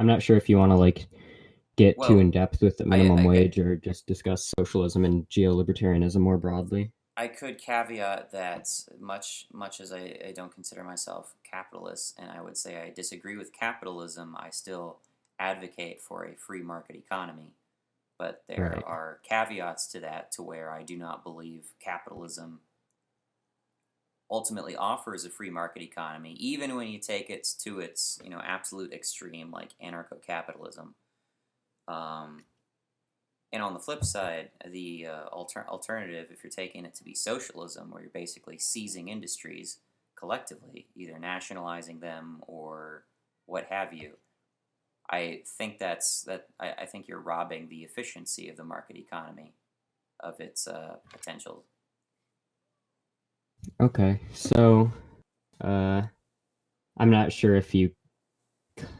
I'm not sure if you want to like get too in Well, depth with the minimum wage or just discuss socialism and geo-libertarianism more broadly. I could caveat that much as I don't consider myself capitalist, and I would say I disagree with capitalism, I still advocate for a free market economy. But there Right. are caveats to that, to where I do not believe capitalism ultimately offers a free market economy, even when you take it to its absolute extreme, like anarcho-capitalism. Um, and on the flip side, the alternative, if you're taking it to be socialism, where you're basically seizing industries collectively, either nationalizing them or what have you, I think I think you're robbing the efficiency of the market economy of its potential. Okay. So, uh, I'm not sure if you,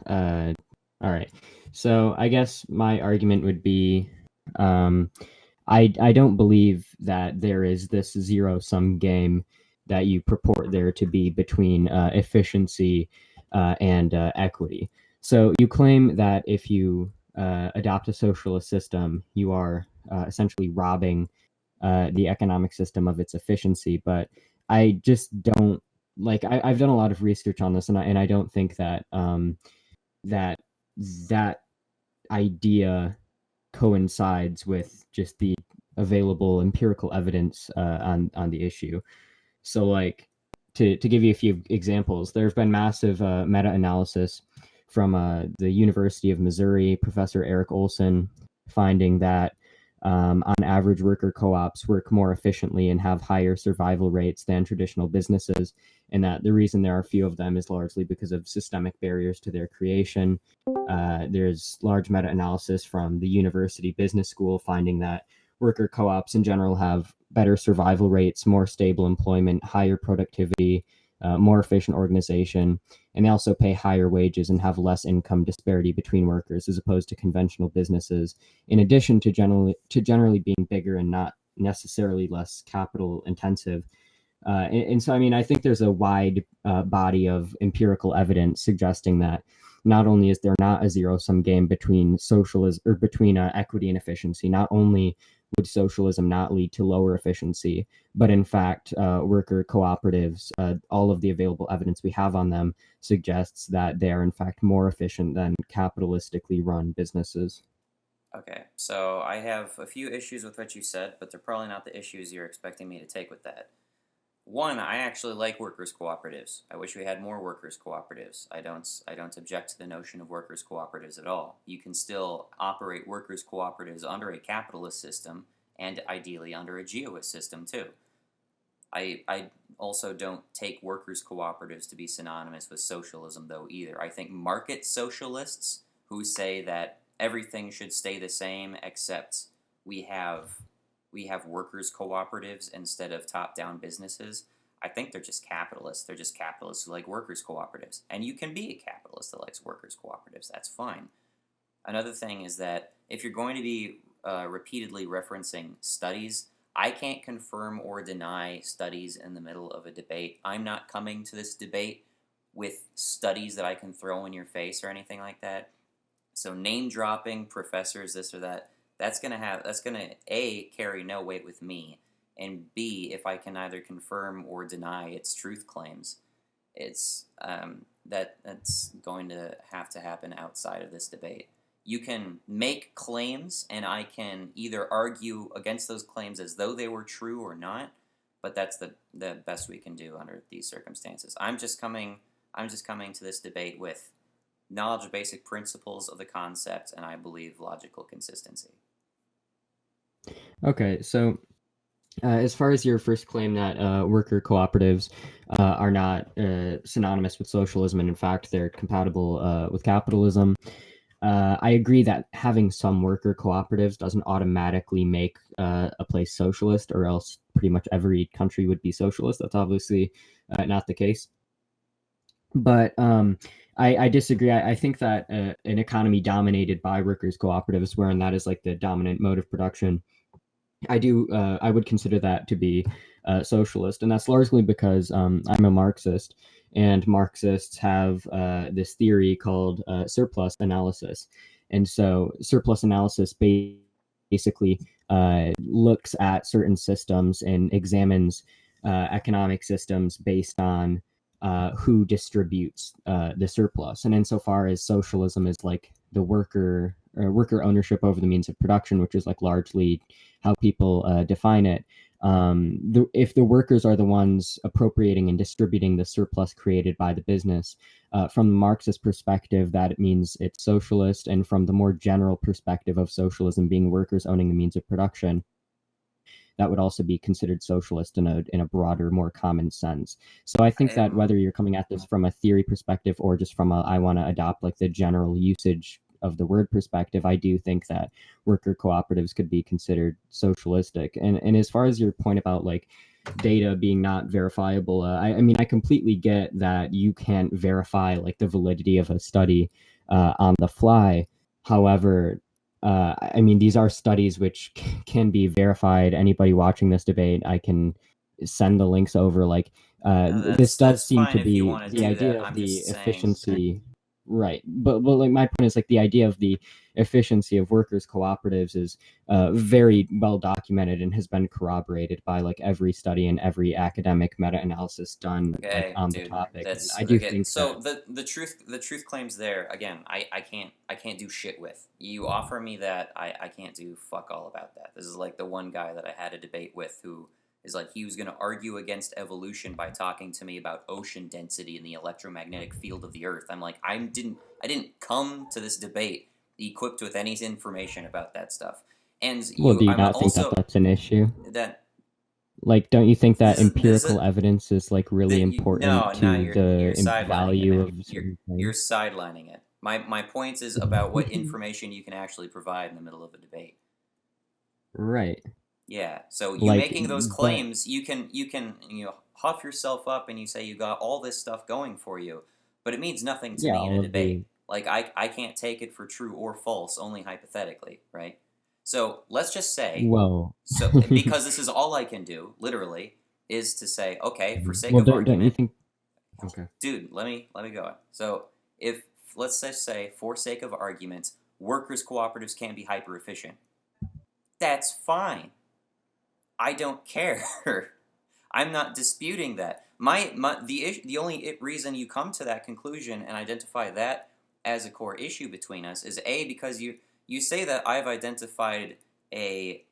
uh, all right. So I guess my argument would be, um, I don't believe that there is this zero sum game that you purport there to be between efficiency and equity. So you claim that if you adopt a socialist system, you are essentially robbing the economic system of its efficiency. But I just don't like. I've done a lot of research on this, and I don't think that that that idea coincides with just the available empirical evidence on the issue. So, like, to give you a few examples, there have been massive meta-analysis from the University of Missouri, Professor Eric Olson, finding that on average, worker co-ops work more efficiently and have higher survival rates than traditional businesses, and that the reason there are few of them is largely because of systemic barriers to their creation. There's large meta-analysis from the University Business School finding that worker co-ops in general have better survival rates, more stable employment, higher productivity, more efficient organization, and they also pay higher wages and have less income disparity between workers as opposed to conventional businesses. In addition to generally being bigger and not necessarily less capital intensive. And so, I mean, I think there's a wide body of empirical evidence suggesting that not only is there not a zero sum game between socialism or between equity and efficiency, not only would socialism not lead to lower efficiency, but in fact, worker cooperatives, all of the available evidence we have on them suggests that they are in fact more efficient than capitalistically run businesses. Okay, so I have a few issues with what you said, but they're probably not the issues you're expecting me to take with that. One, I actually like workers' cooperatives. I wish we had more workers' cooperatives. I don't object to the notion of workers' cooperatives at all. You can still operate workers' cooperatives under a capitalist system and ideally under a geoist system too. I also don't take workers' cooperatives to be synonymous with socialism though either. I think market socialists who say that everything should stay the same except we have we have workers cooperatives instead of top-down businesses. I think they're just capitalists. They're just capitalists who like workers cooperatives. And you can be a capitalist that likes workers cooperatives. That's fine. Another thing is that if you're going to be repeatedly referencing studies, I can't confirm or deny studies in the middle of a debate. I'm not coming to this debate with studies that I can throw in your face or anything like that. So name dropping professors, this or that, that's gonna A, carry no weight with me, and B, if I can either confirm or deny its truth claims, it's that's going to happen outside of this debate. You can make claims, and I can either argue against those claims as though they were true or not, but that's the best we can do under these circumstances. I'm just coming to this debate with knowledge of basic principles of the concept, and I believe logical consistency. Okay, so as far as your first claim that worker cooperatives are not synonymous with socialism, and in fact they're compatible with capitalism, I agree that having some worker cooperatives doesn't automatically make a place socialist, or else pretty much every country would be socialist. That's obviously not the case. But I disagree. I think that an economy dominated by workers cooperatives, wherein that is like the dominant mode of production, I would consider that to be socialist, and that's largely because I'm a Marxist, and Marxists have this theory called surplus analysis, and so surplus analysis basically looks at certain systems and examines economic systems based on who distributes the surplus, and insofar as socialism is like the worker ownership over the means of production, which is like largely how people define it. If the workers are the ones appropriating and distributing the surplus created by the business, from the Marxist perspective, that it means it's socialist, and from the more general perspective of socialism being workers owning the means of production, that would also be considered socialist in a broader, more common sense. So I think that I'm whether you're coming at this from a theory perspective or just from a I want to adopt like the general usage of the word perspective, I do think that worker cooperatives could be considered socialistic. And as far as your point about like data being not verifiable, I mean I completely get that you can't verify like the validity of a study on the fly. However, I mean, these are studies which can be verified. Anybody watching this debate, I can send the links over. Like, no, this does that's seem fine to if you be want to the do that. idea of I'm the just saying. efficiency, right? But like my point is like the idea of the efficiency of workers' cooperatives is very well documented and has been corroborated by like every study and every academic meta-analysis done like Okay, on the dude, topic. And that's I do okay. think So that the truth claims there again. I can't do shit with. You offer me that, I can't do fuck all about that. This is like the one guy that I had a debate with who is like he was going to argue against evolution by talking to me about ocean density and the electromagnetic field of the Earth. I'm like I didn't come to this debate equipped with any information about that stuff. And well, you do you I'm not think that also that's an issue? that Like, don't you think that this is empirical evidence is like really important no, to you're the sidelining it, value man. of You're certain you're things? sidelining it. My point is about what information you can actually provide in the middle of a debate. Right. Yeah. So you Like, making those but claims, you can huff yourself up and you say you got all this stuff going for you, but it means nothing to yeah, me in a all of debate. the Like I can't take it for true or false, only hypothetically, right? So let's just say, well, so because this is all I can do, literally, is to say, okay, for sake well, of don't you argument, think? Okay. dude, let me go. So if let's just say, for sake of argument, workers cooperatives can be hyper efficient. That's fine. I don't care. I'm not disputing that. The only reason you come to that conclusion and identify that as a core issue between us is a because you say that I've identified a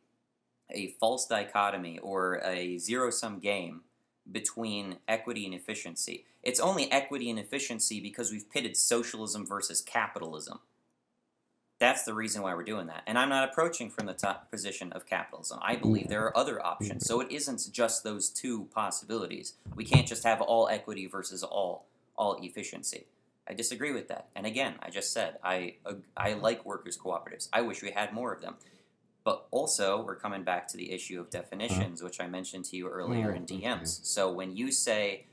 a false dichotomy or a zero sum game between equity and efficiency. It's only equity and efficiency because we've pitted socialism versus capitalism. That's the reason why we're doing that. And I'm not approaching from the top position of capitalism. I believe Yeah. there are other options. So it isn't just those two possibilities. We can't just have all equity versus all efficiency. I disagree with that. And again, I just said I like workers cooperatives. I wish we had more of them. But also, we're coming back to the issue of Uh, definitions, which I mentioned to you earlier oh, in okay. DMs. So when you say,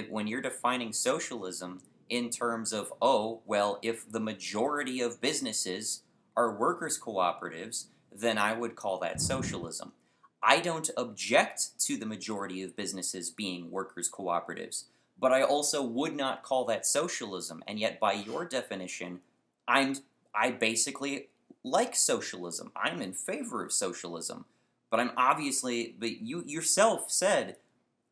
when you're defining socialism in terms of, oh, well, if the majority of businesses are workers' cooperatives, then I would call that socialism. I don't object to the majority of businesses being workers' cooperatives, but I also would not call that socialism. And yet, by your definition, I'm I basically like socialism. I'm in favor of socialism. But you yourself said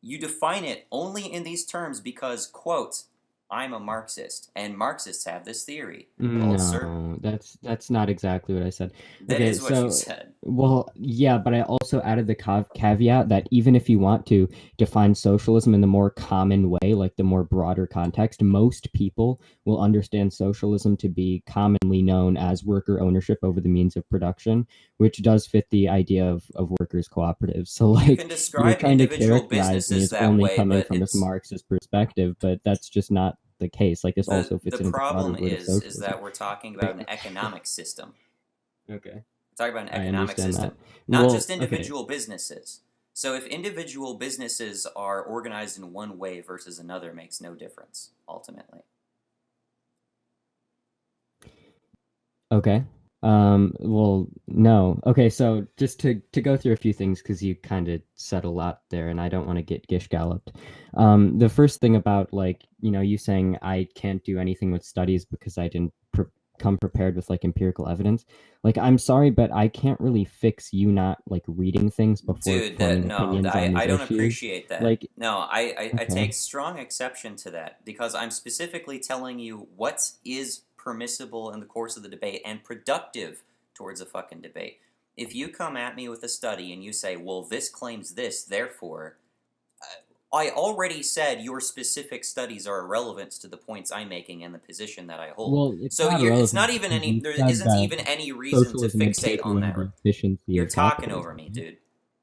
you define it only in these terms because, quote, I'm a Marxist. And Marxists have this theory. Well, sir, No, that's not exactly what I said. that Okay, is what you so said. well, yeah, but I also added the caveat that even if you want to define socialism in the more common way, like the more broader context, most people will understand socialism to be commonly known as worker ownership over the means of production, which does fit the idea of workers' cooperatives. So, You can like, you're describe trying to individual characterize me businesses as that only way, coming but from this Marxist perspective, but that's just not the case. Like, this also the fits into the broader problem word of is socialism. that we're talking about an economic system. Okay, We're talking about an I economic understand that. system, not Well, just okay. individual businesses. So if individual businesses are organized in one way versus another makes no difference ultimately. Okay. Well, no. Okay, so just to go through a few things because you kind of said a lot there, and I don't want to get gish galloped. The first thing about like you saying I can't do anything with studies because I didn't come prepared with like empirical evidence. Like, I'm sorry, but I can't really fix you not like reading things before Dude, forming no, opinions on these I don't issues. appreciate that. Like, No, I okay, take strong exception to that because I'm specifically telling you what is permissible in the course of the debate and productive towards a fucking debate. If you come at me with a study and you say, well, this claims this, therefore, I already said your specific studies are irrelevant to the points I'm making and the position that I hold. well, it's So not it's not irrelevant even because any, you there said isn't that even any reason to socialism would fixate take on away that. the efficiency You're of talking capitalism. over me, dude.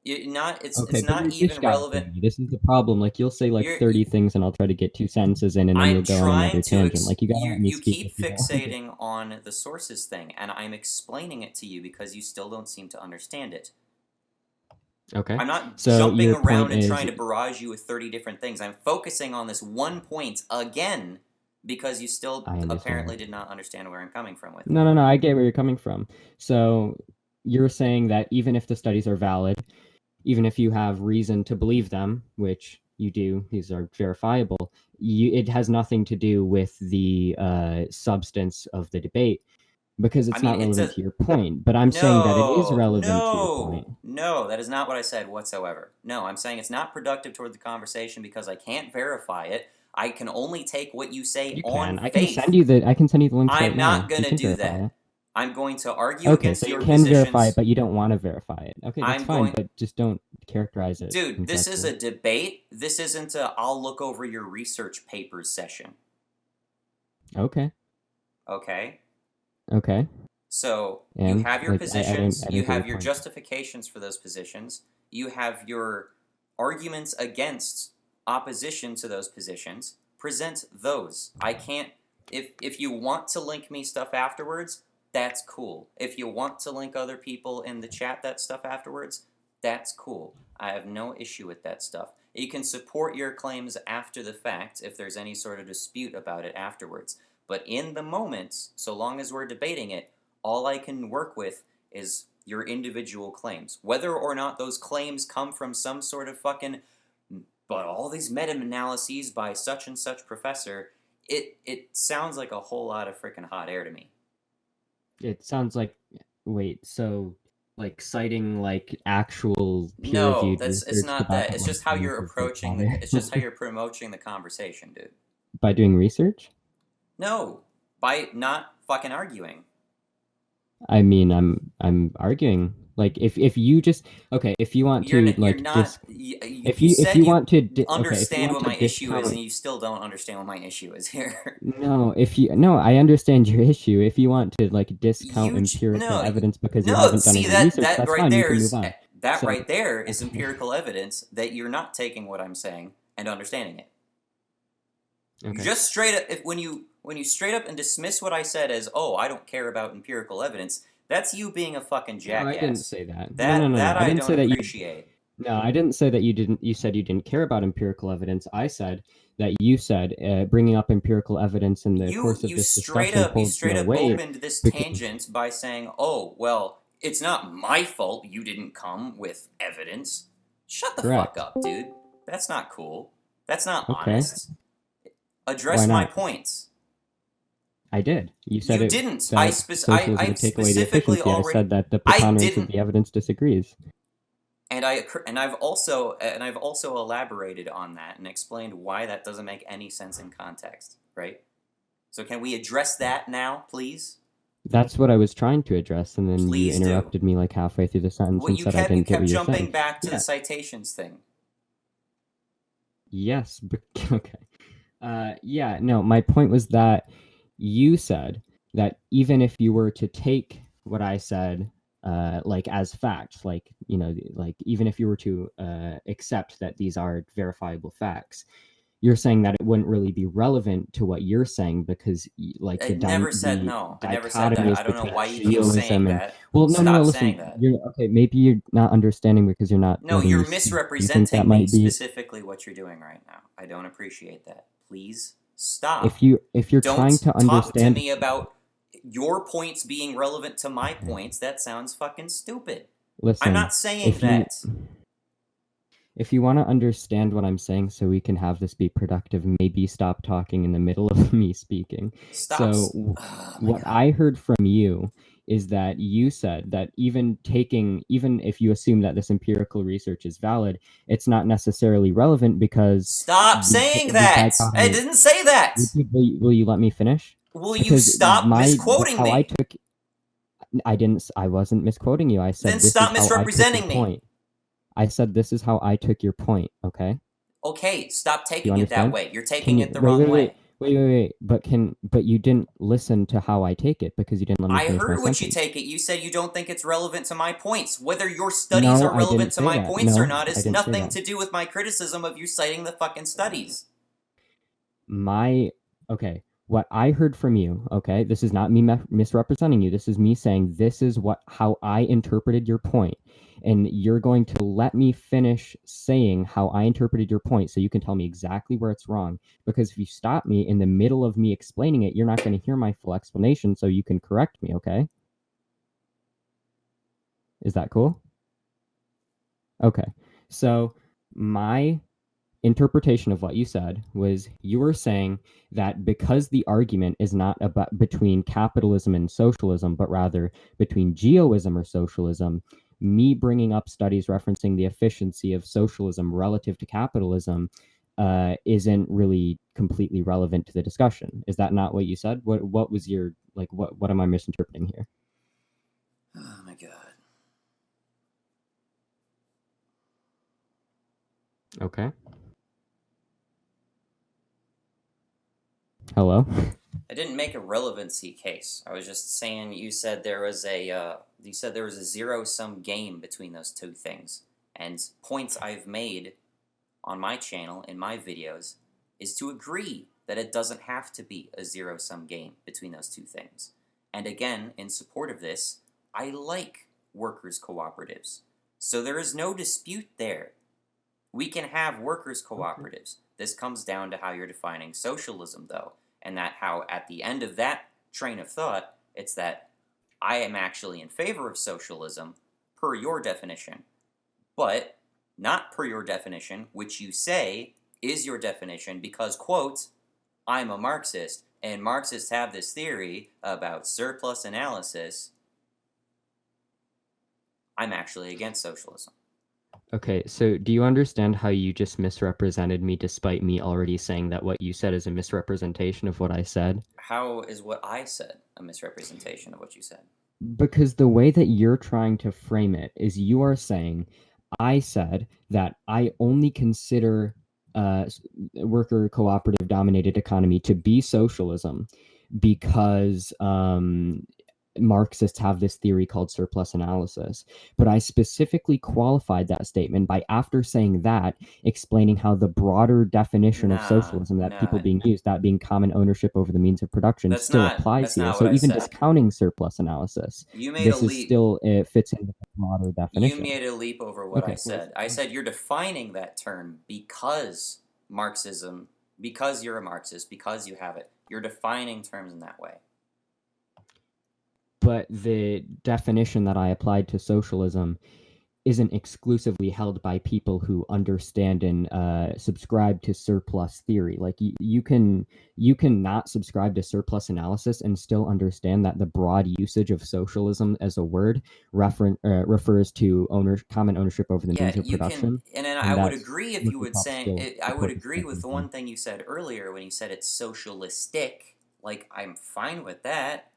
You not Okay, it's but not you're even dish relevant. gouging me. This is the problem. Like, you'll say like You're 30 things and I'll try to get two sentences in and then you'll I'm go on trying another to tangent. Like, you gotta let me you speak keep if you don't want to. fixating on the sources thing, and I'm explaining it to you because you still don't seem to understand it. Okay. I'm not So jumping your point around and is, trying to barrage you with 30 different things. I'm focusing on this one point again because you still I apparently understand. did not understand where I'm coming from with it. No, no, no, I get where you're coming from. So you're saying that even if the studies are valid, even if you have reason to believe them, which you do, these are verifiable, it has nothing to do with the substance of the debate because I it's mean, not it's relevant a to your point. But I'm saying that it is no, relevant to your point. no, no. That is not what I said whatsoever. No, I'm saying it's not productive toward the conversation because I can't verify it. I can only take what you say You on can. faith. I can send you the links right I'm not now. going You to can do verify that. it. I'm going to argue Okay, so against you your can verify it, positions. but you don't want to verify it. Okay, that's I'm fine, going, but just don't characterize it dude, this is incorrectly. a debate. This isn't a I'll look over your research papers session. Okay. Okay? Okay. So you And have your like positions, I you don't get your have your point. justifications for those positions, you have your arguments against opposition to those positions. Present those. I can't if you want to link me stuff afterwards, that's cool. If you want to link other people in the chat that stuff afterwards, that's cool. I have no issue with that stuff. You can support your claims after the fact if there's any sort of dispute about it afterwards. But in the moment, so long as we're debating it, all I can work with is your individual claims. Whether or not those claims come from some sort of fucking, but all these meta-analyses by such and such professor, it sounds like a whole lot of freaking hot air to me. It sounds like wait, so like citing like actual No, peer-reviewed it's research to not back that. up It's what just it how means you're is like approaching hot the. air. It's just how you're promoting the conversation, dude. By doing research? No, by not fucking arguing. I mean, I'm arguing. Like, if you just okay, if you want to You're like not. You if said you you want to okay, if you understand want what to my issue is, discount and you still don't understand what my issue is here. no, if you no, I understand your issue. If you want to like discount empirical No, evidence because you no. haven't done See any that research, that that's right fine. You there can move is on. that So right there is okay, empirical evidence that you're not taking what I'm saying and understanding it. You okay. just straight up if when you straight up and dismiss what I said as oh I don't care about empirical evidence. That's you being a fucking No, I didn't jackass. say that. No, no, That no, no. that I I didn't don't say that you. appreciate. No, I didn't say that you didn't. You said you didn't care about empirical evidence. I said that you said bringing up empirical evidence in the course of this discussion You holds straight no up weight opened this because tangent by saying, "Oh, well, it's not my fault you didn't come with evidence." Shut the fuck correct. up, dude. That's not cool. That's not Okay, honest. why Address my not? points. I did. You said You it didn't. that socialism I would take away the specifically efficiency. I already said that the I preponderance of didn't the evidence disagrees. and I've also elaborated on that and explained why that doesn't make any sense in context, right? So can we address that now, please? That's what I was trying to address, and then you Please do. interrupted me like halfway through the sentence What and said I you didn't get kept what you were jumping saying. back to the Yeah. citations thing. Yes. But, okay. Yeah. No. My point was that you said that even if you were to take what I said, like as fact, like like even if you were to accept that these are verifiable facts, you're saying that it wouldn't really be relevant to what you're saying because like I never said the no. I never said that. dichotomies I don't know between why you keep saying geoism and that. well, no, no, no. Stop Listen, saying that. you're okay. Maybe you're not understanding because you're not No, letting me you're speak. Do you think that misrepresenting me might be specifically what you're doing right now. I don't appreciate that. Please stop. if you're trying Don't to talk to understand? me about your points being relevant to my points, that sounds fucking stupid. Listen, I'm not saying that. If you want to understand what I'm saying so we can have this be productive, maybe stop talking in the middle of me speaking. Stop. So Oh what I heard from you is that you said that even if you assume that this empirical research is valid, it's not necessarily relevant because Stop saying that! I didn't say that! Will you let me finish? Will you stop misquoting me? I wasn't misquoting you. I said Then this stop is how I took misrepresenting your me. point. I said this is how I took your point, okay? Okay, stop Do you taking it that understand? way. You're Can taking you it the wrong way. wait. But you didn't listen to how I take it because you didn't let me I finish my heard what you sentence. take it. You said you don't think it's relevant to my points. Whether your studies No, are I relevant didn't to say my that. points or No, not I is didn't say nothing that. to do with my criticism of you citing the fucking studies. Okay, what I heard from you, okay, this is not me misrepresenting you. This is me saying this is how I interpreted your point. And you're going to let me finish saying how I interpreted your point so you can tell me exactly where it's wrong. Because if you stop me in the middle of me explaining it, you're not going to hear my full explanation so you can correct me, okay? Is that cool? Okay. So my interpretation of what you said was you were saying that because the argument is not about between capitalism and socialism, but rather between geoism or socialism, me bringing up studies referencing the efficiency of socialism relative to capitalism isn't really completely relevant to the discussion. Is that not what you said? What was your what am I misinterpreting here? Oh my god. Okay. Hello? I didn't make a relevancy case. I was just saying you said there was a zero-sum game between those two things. And points I've made on my channel in my videos is to agree that it doesn't have to be a zero-sum game between those two things. And again, in support of this, I like workers' cooperatives. So there is no dispute there. We can have workers' cooperatives. This comes down to how you're defining socialism, though, and that how at the end of that train of thought, it's that I am actually in favor of socialism per your definition, but not per your definition, which you say is your definition because, quote, I'm a Marxist, and Marxists have this theory about surplus analysis. I'm actually against socialism. Okay, so do you understand how you just misrepresented me despite me already saying that what you said is a misrepresentation of what I said? How is what I said a misrepresentation of what you said? Because the way that you're trying to frame it is you are saying, I said that I only consider worker cooperative dominated economy to be socialism because Marxists have this theory called surplus analysis. But I specifically qualified that statement by, after saying that, explaining how the broader definition of socialism that people being used, that being common ownership over the means of production, still applies here. So even discounting surplus analysis, this is still, it fits into the broader definition. You made a leap over what I said. I said you're defining that term because Marxism, because you're a Marxist, because you have it. You're defining terms in that way. But the definition that I applied to socialism isn't exclusively held by people who understand and subscribe to surplus theory. Like you can not subscribe to surplus analysis and still understand that the broad usage of socialism as a word refers to common ownership over the means of production. And I would agree if you would say I would agree with the one thing you said earlier when you said it's socialistic. Like I'm fine with that.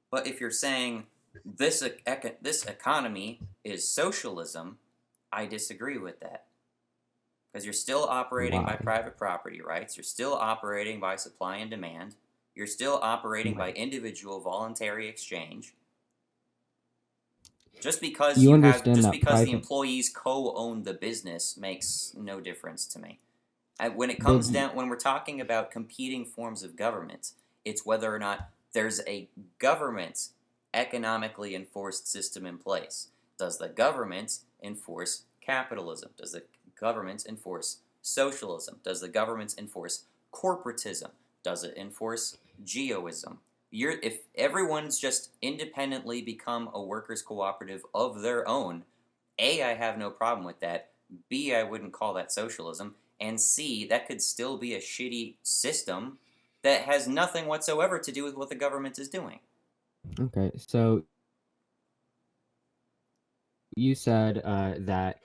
But if you're saying this economy is socialism, I disagree with that. Because you're still operating by private property rights. You're still operating by supply and demand. You're still operating by individual voluntary exchange. Just because the employees co-own the business makes no difference to me. When it comes down, when we're talking about competing forms of government, it's whether or not there's a government economically enforced system in place. Does the government enforce capitalism? Does the government enforce socialism? Does the government enforce corporatism? Does it enforce geoism? If everyone's just independently become a workers cooperative of their own, A, I have no problem with that. B, I wouldn't call that socialism. And C, that could still be a shitty system that has nothing whatsoever to do with what the government is doing. Okay, so you said that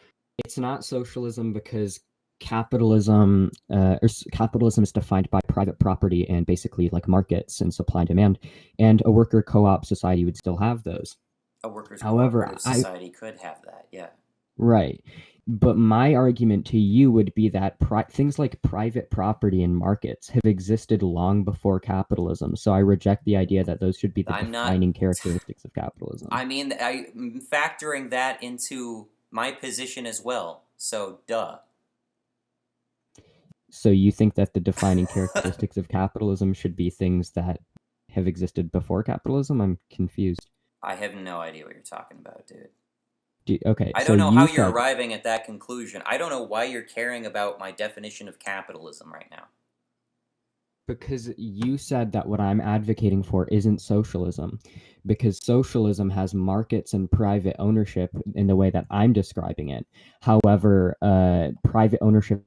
it's not socialism because capitalism is defined by private property and basically like markets and supply and demand, and a worker co-op society would still have those. A workers However, cooperative society could have that, yeah. right. But my argument to you would be that things like private property and markets have existed long before capitalism. So I reject the idea that those should be the I'm not. defining characteristics of capitalism. I mean, I'm factoring that into my position as well. So, duh. So you think that the defining characteristics of capitalism should be things that have existed before capitalism? I'm confused. I have no idea what you're talking about, dude. Okay, I so don't know how you you're said arriving at that conclusion. I don't know why you're caring about my definition of capitalism right now. because you said that what I'm advocating for isn't socialism, because socialism has markets and private ownership in the way that I'm describing it. However, private ownership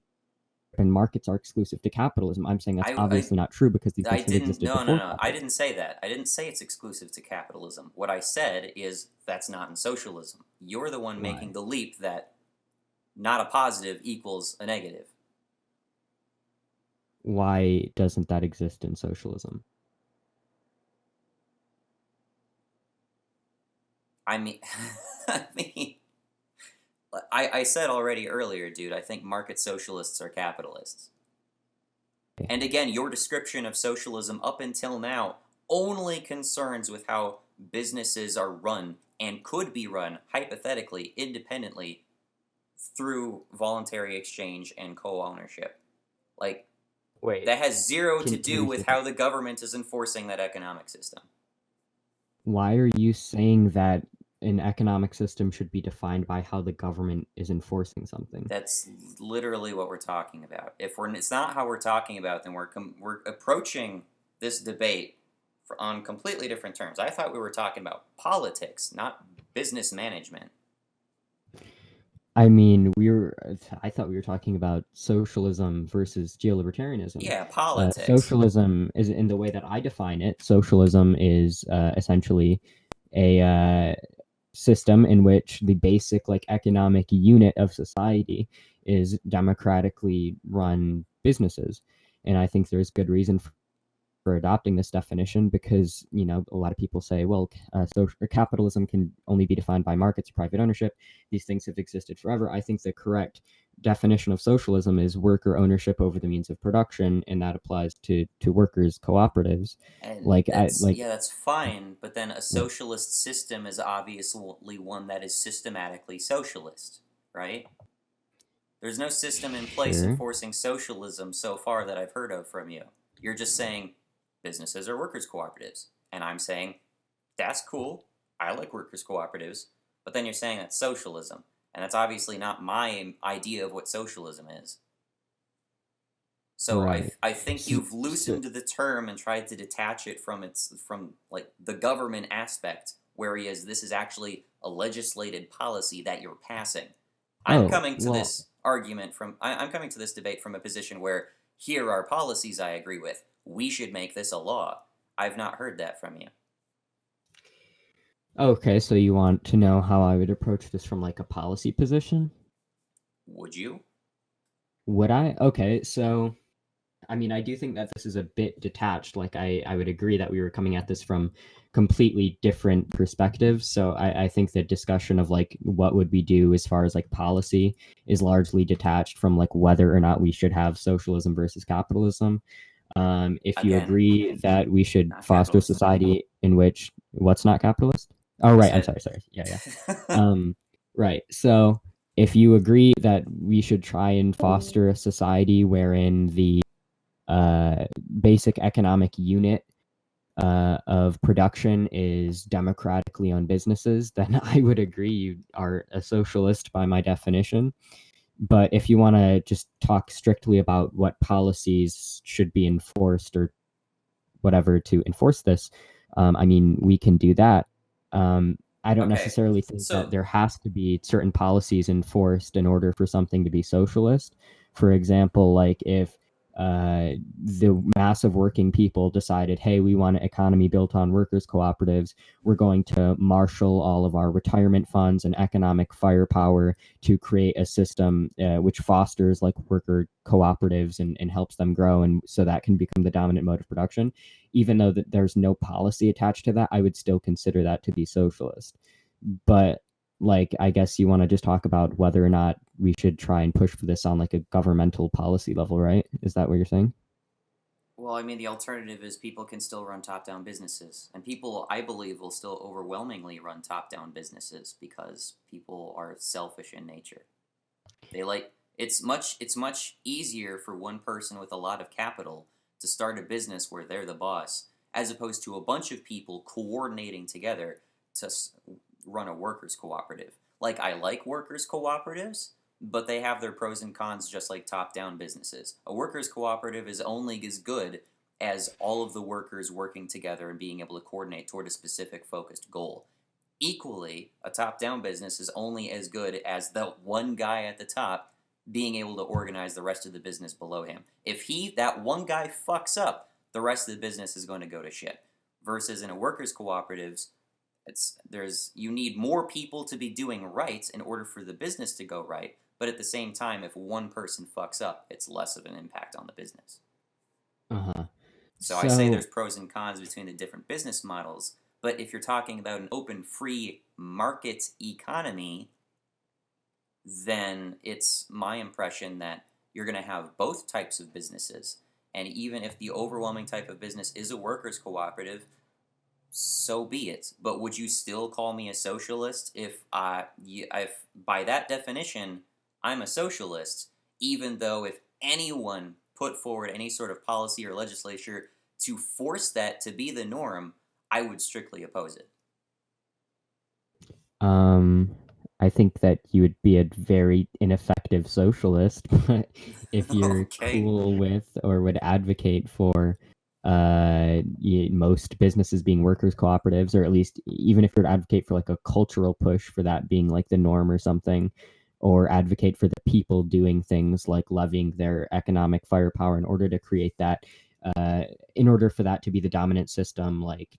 and markets are exclusive to capitalism. I'm saying that's I, obviously not true because these I things have didn't. existed No, no, before no. I capitalism. didn't say that. I didn't say it's exclusive to capitalism. What I said is that's not in socialism. You're the one making Right. the leap that not a positive equals a negative. Why doesn't that exist in socialism? I mean, I mean, I said already earlier, dude. I think market socialists are capitalists. Okay. And again, your description of socialism up until now only concerns with how businesses are run and could be run hypothetically independently through voluntary exchange and co-ownership. Like, Wait, that has zero to can do you with say how that? the government is enforcing that economic system. Why are you saying that an economic system should be defined by how the government is enforcing something? That's literally what we're talking about. If it's not how we're talking about, then we're approaching this debate on completely different terms. I thought we were talking about politics, not business management. I thought we were talking about socialism versus geolibertarianism. Yeah, politics. Socialism is, in the way that I define it, socialism is essentially a system in which the basic like economic unit of society is democratically run businesses. And I think there's good reason for adopting this definition because a lot of people say, well, capitalism can only be defined by markets or private ownership. These things have existed forever. I think the correct definition of socialism is worker ownership over the means of production, and that applies to workers cooperatives. And Like that's fine, but then a yeah, socialist system is obviously one that is systematically socialist, right? There's no system in place sure. enforcing socialism so far that I've heard of from you. You're just saying businesses are workers' cooperatives. And I'm saying, that's cool. I like workers' cooperatives. But then you're saying that's socialism. And that's obviously not my idea of what socialism is. So Right. I think So, you've loosened the term and tried to detach it from like the government aspect, whereas this is actually a legislated policy that you're passing. I'm oh, coming to well, this argument I'm coming to this debate from a position where here are policies I agree with. We should make this a law. I've not heard that from you. okay, so you want to know how I would approach this from like a policy position? Would you? Would I? Okay, so I mean, I do think that this is a bit detached. Like, I would agree that we were coming at this from completely different perspectives. So I think the discussion of like what would we do as far as like policy is largely detached from like whether or not we should have socialism versus capitalism. If you Again, agree that we should not foster a capitalist. society in which what's not capitalist? Oh, I right. I'm said. sorry. Yeah, yeah. Right. So if you agree that we should try and foster a society wherein the uh, basic economic unit of production is democratically owned businesses, then I would agree you are a socialist by my definition. But if you want to just talk strictly about what policies should be enforced or whatever to enforce this, I mean, we can do that. I don't Okay, necessarily think that so there has to be certain policies enforced in order for something to be socialist. For example, like if the mass of working people decided, hey, we want an economy built on workers' cooperatives, we're going to marshal all of our retirement funds and economic firepower to create a system which fosters like worker cooperatives and helps them grow, and so that can become the dominant mode of production. Even though that there's no policy attached to that, I would still consider that to be socialist. But like, I guess you want to just talk about whether or not we should try and push for this on like a governmental policy level, right? Is that what you're saying? well, I mean, the alternative is people can still run top-down businesses, and people, I believe, will still overwhelmingly run top-down businesses because people are selfish in nature. They like it's much easier for one person with a lot of capital to start a business where they're the boss, as opposed to a bunch of people coordinating together to run a workers cooperative. Like, I like workers cooperatives, but they have their pros and cons just like top-down businesses. A workers cooperative is only as good as all of the workers working together and being able to coordinate toward a specific focused goal. Equally, a top-down business is only as good as the one guy at the top being able to organize the rest of the business below him. If that one guy fucks up, the rest of the business is going to go to shit. Versus in a workers cooperatives, you need more people to be doing right in order for the business to go right, but at the same time, if one person fucks up, it's less of an impact on the business. Uh-huh. So I say So there's pros and cons between the different business models, but if you're talking about an open, free market economy, then it's my impression that you're going to have both types of businesses. And even if the overwhelming type of business is a workers' cooperative, so be it. But would you still call me a socialist if by that definition, I'm a socialist, even though if anyone put forward any sort of policy or legislature to force that to be the norm, I would strictly oppose it. Um, I think that you would be a very ineffective socialist, but if you're Okay. cool with or would advocate for most businesses being workers cooperatives, or at least even if you would advocate for like a cultural push for that being like the norm or something, or advocate for the people doing things like levying their economic firepower in order to create that, uh, in order for that to be the dominant system, like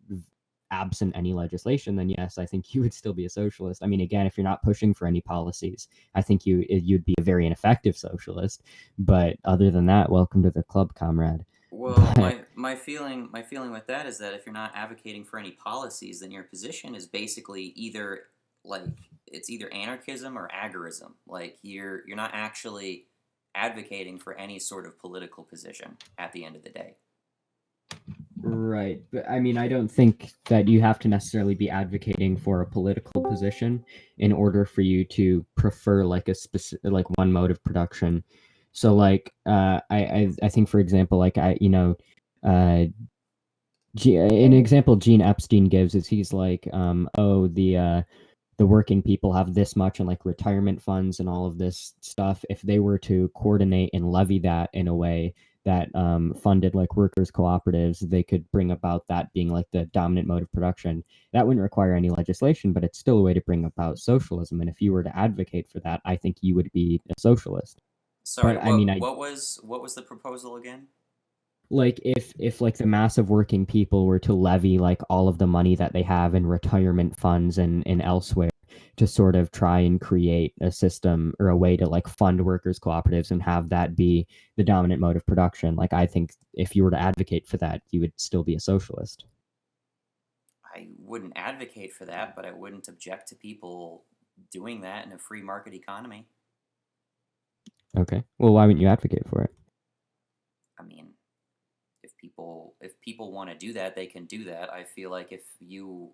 absent any legislation, then yes, I think you would still be a socialist. I mean, again, if you're not pushing for any policies, I think you'd be a very ineffective socialist. But other than that, welcome to the club, comrade. Well, But my feeling with that is that if you're not advocating for any policies, then your position is basically either like it's either anarchism or agorism. Like you're not actually advocating for any sort of political position at the end of the day. right, but I mean, I don't think that you have to necessarily be advocating for a political position in order for you to prefer like a specific, like one mode of production. So like I think for example, like uh an example Gene Epstein gives is he's like, oh, the working people have this much in like retirement funds and all of this stuff. If they were to coordinate and levy that in a way that funded like workers cooperatives, they could bring about that being like the dominant mode of production. That wouldn't require any legislation, but it's still a way to bring about socialism. And if you were to advocate for that, I think you would be a socialist. Sorry, But I mean, I what was the proposal again? like if like the mass of working people were to levy like all of the money that they have in retirement funds and elsewhere to sort of try and create a system or a way to like fund workers cooperatives and have that be the dominant mode of production, like I think if you were to advocate for that, you would still be a socialist. I wouldn't advocate for that, but I wouldn't object to people doing that in a free market economy. Okay, well, why wouldn't you advocate for it? I mean, if people want to do that, they can do that. I feel like if you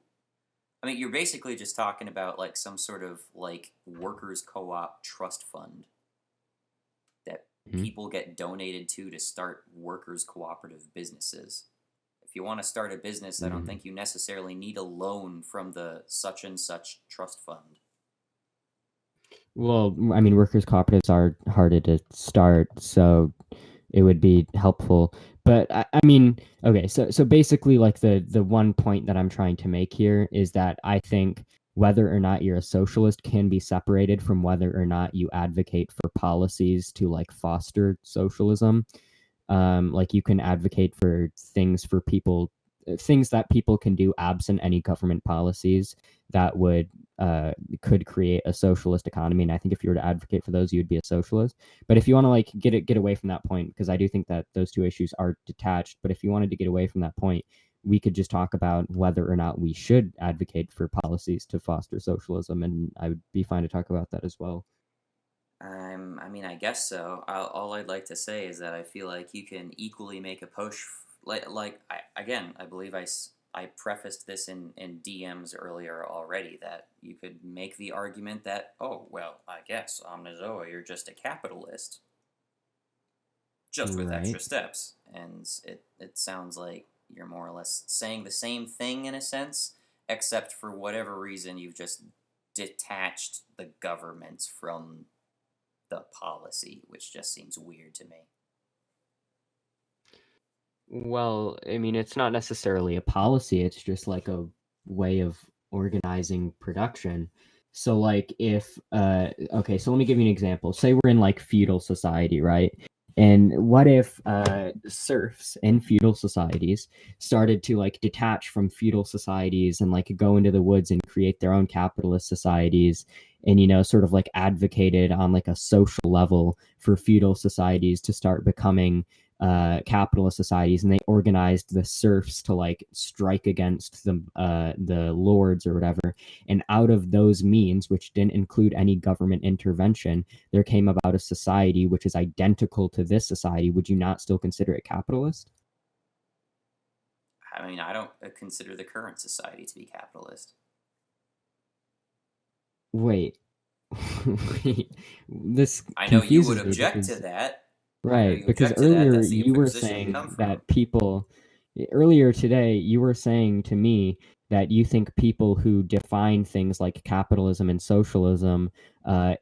I mean, you're basically just talking about like some sort of like workers co-op trust fund that Mhm. people get donated to start workers cooperative businesses. If you want to start a business, I don't Mm. think you necessarily need a loan from the such and such trust fund. Well, I mean, workers cooperatives are harder to start, so it would be helpful. But I mean, okay, so basically, like the one point that I'm trying to make here is that I think whether or not you're a socialist can be separated from whether or not you advocate for policies to like foster socialism. Like you can advocate for things for people, things that people can do absent any government policies that would could create a socialist economy. And I think if you were to advocate for those, you would be a socialist. But if you want to like get away from that point, because I do think that those two issues are detached. But if you wanted to get away from that point, we could just talk about whether or not we should advocate for policies to foster socialism, and I would be fine to talk about that as well. I mean, I guess so. All I'd like to say is that I feel like you can equally make a push. Again, I believe I prefaced this in DMs earlier already that you could make the argument that, oh, well, I guess, Omnizoa, you're just a capitalist, just with Right. extra steps. And it sounds like you're more or less saying the same thing in a sense, except for whatever reason you've just detached the government from the policy, which just seems weird to me. Well, I mean, it's not necessarily a policy, it's just like a way of organizing production. So like if okay, so let me give you an example. Say we're in like feudal society, right? And what if serfs in feudal societies started to like detach from feudal societies and like go into the woods and create their own capitalist societies, and sort of like advocated on like a social level for feudal societies to start becoming capitalist societies, and they organized the serfs to like strike against the lords or whatever. And out of those means, which didn't include any government intervention, there came about a society which is identical to this society. Would you not still consider it capitalist? I mean, I don't consider the current society to be capitalist. Wait, wait, this I know you would confuses me object to because that. I know right, you because object to that. earlier That's the you were position you saying come from. that people, earlier today, you were saying to me that you think people who define things like capitalism and socialism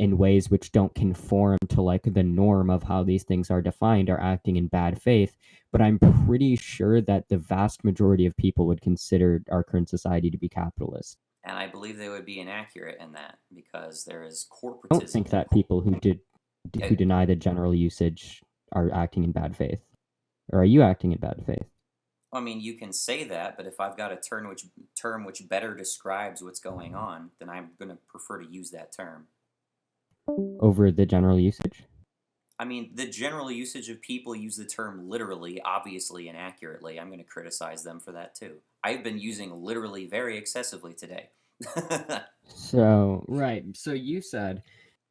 in ways which don't conform to like the norm of how these things are defined are acting in bad faith. But I'm pretty sure that the vast majority of people would consider our current society to be capitalist. And I believe they would be inaccurate in that because there is I don't think corporatism. that people who It, deny the general usage are acting in bad faith. Or are you acting in bad faith I mean, you can say that, but if I've got a term which better describes what's going on, then I'm going to prefer to use that term. over the general usage? I mean, the general usage of people use the term literally, obviously inaccurately. I'm going to criticize them for that too. I've been using literally very excessively today. So, right. So you said,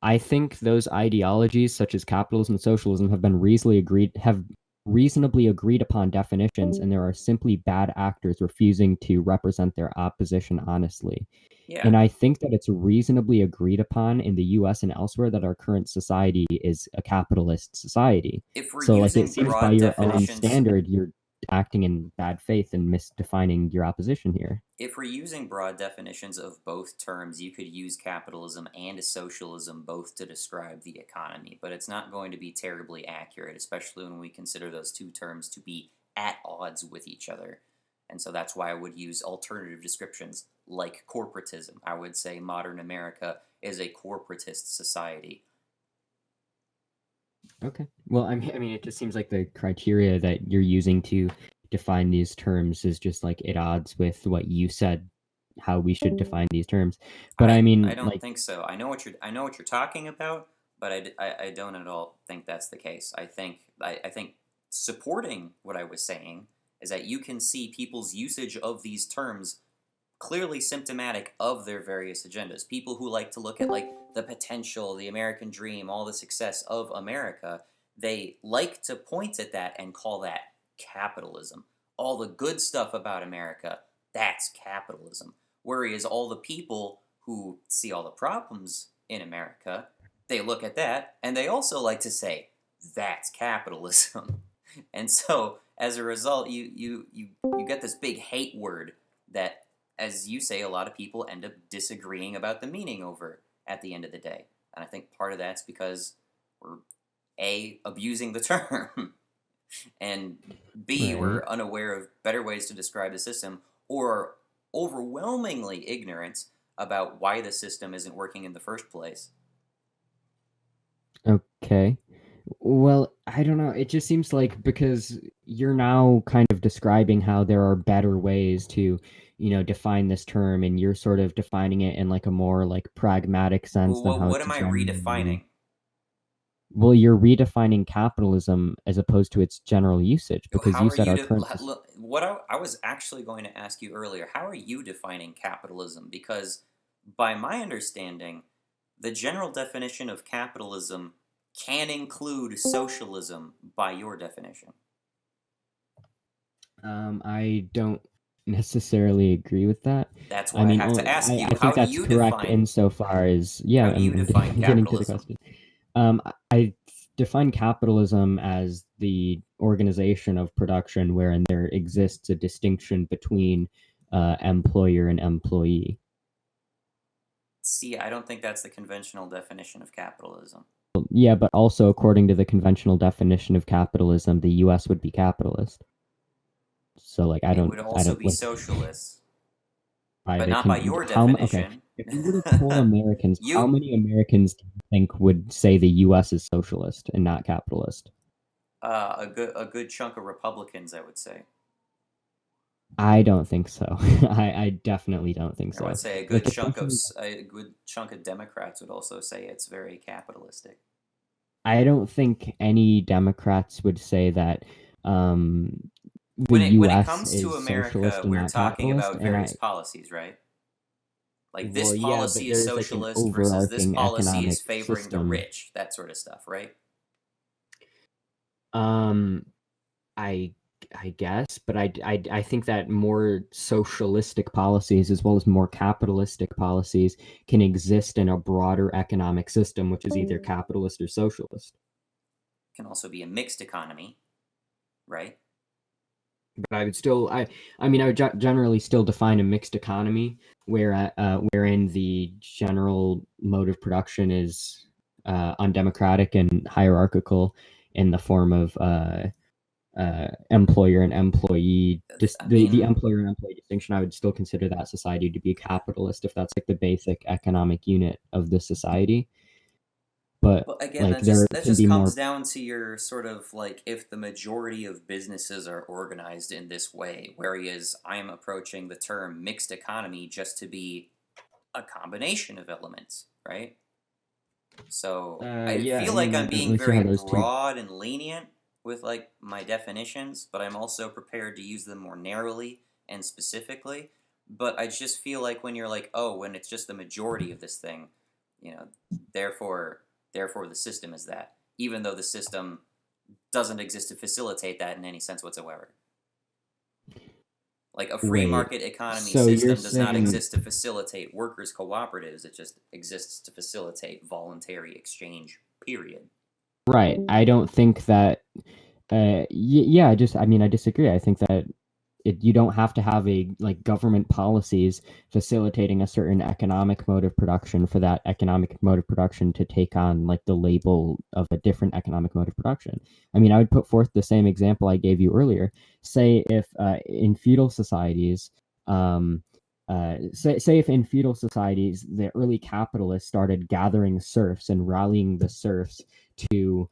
I think those ideologies such as capitalism and socialism have reasonably agreed upon definitions, and there are simply bad actors refusing to represent their opposition honestly. Yeah, And I think that it's reasonably agreed upon in the US and elsewhere that our current society is a capitalist society. if we're So, like, it using seems by broad your own definitions, standard, you're acting in bad faith and misdefining your opposition here. if we're using broad definitions of both terms, you could use capitalism and socialism both to describe the economy, but it's not going to be terribly accurate, especially when we consider those two terms to be at odds with each other. And so that's why I would use alternative descriptions like corporatism. I would say modern America is a corporatist society. Okay. Well, I mean, it just seems like the criteria that you're using to define these terms is just like at odds with what you said, how we should define these terms. But I I mean, don't like, think so. I know what you're talking about, but I don't at all think that's the case. I think supporting what I was saying is that you can see people's usage of these terms clearly symptomatic of their various agendas. People who like to look at like the potential, the American dream, all the success of America, they like to point at that and call that capitalism. All the good stuff about America, that's capitalism. Whereas all the people who see all the problems in America, they look at that and they also like to say that's capitalism. And so as a result, you get this big hate word that, as you say, a lot of people end up disagreeing about the meaning over at the end of the day. And I think part of that's because we're abusing the term. and B, Right. we're unaware of better ways to describe the system, or overwhelmingly ignorant about why the system isn't working in the first place. Okay. Well, I don't know. It just seems like because you're now kind of describing how there are better ways to, define this term, and you're sort of defining it in like a more like pragmatic sense than how What it's am I generally. redefining? Well, you're redefining capitalism as opposed to its general usage because How you are said you our to current what I was actually going to ask you earlier? How are you defining capitalism? Because by my understanding, the general definition of capitalism can include socialism by your definition. I don't necessarily agree with that. That's I why I mean, have to ask I you, think that's correct insofar as, yeah, I'm getting, getting to the capitalism? question. I define capitalism as the organization of production wherein there exists a distinction between employer and employee. See, I don't think that's the conventional definition of capitalism. Yeah, but also according to the conventional definition of capitalism, the U.S. would be capitalist. So like, It would I also don't be like socialist, but private not by can your how okay. definition. If we were to poll Americans, how You many Americans do you think would say the U.S. is socialist and not capitalist? a good chunk of Republicans, I would say. I don't think so. I definitely don't think I would so. say Like especially, a good chunk of Democrats would also say it's very capitalistic. I don't think any Democrats would say that um, the When it U.S. comes to is socialist America, and we're not talking capitalist. about And various I, policies, right? Like this well, yeah, but policy there is is like an socialist versus this overarching policy is economic favoring the system. rich, that sort of stuff, right? Um, I I guess, but I think that more socialistic policies as well as more capitalistic policies can exist in a broader economic system, which is either capitalist or socialist. Can also be a mixed economy, right? But I would still, I mean, I would generally still define a mixed economy wherein the general mode of production is undemocratic and hierarchical in the form of employer and employee. Just I the mean, employer and employee distinction, I would still consider that society to be capitalist if that's like the basic economic unit of the society. But but again, like there that can just be comes more. down to your sort of like if the majority of businesses are organized in this way, whereas I'm approaching the term mixed economy just to be a combination of elements, right? So I Yeah, I feel like mean, I I'm don't being really see how very those two. broad and lenient with like my definitions, but I'm also prepared to use them more narrowly and specifically. But I just feel like when you're like, oh, when it's just the majority of this thing, you know, therefore, therefore the system is that, even though the system doesn't exist to facilitate that in any sense whatsoever. Like a free Wait, market economy so you're system does not saying exist to facilitate workers' cooperatives. It just exists to facilitate voluntary exchange. Period. right? I don't think that. Yeah, I mean, I disagree. I think that you don't have to have a like government policies facilitating a certain economic mode of production for that economic mode of production to take on like the label of a different economic mode of production. I mean, I would put forth the same example I gave you earlier. Say if in feudal societies, say if in feudal societies the early capitalists started gathering serfs and rallying the serfs to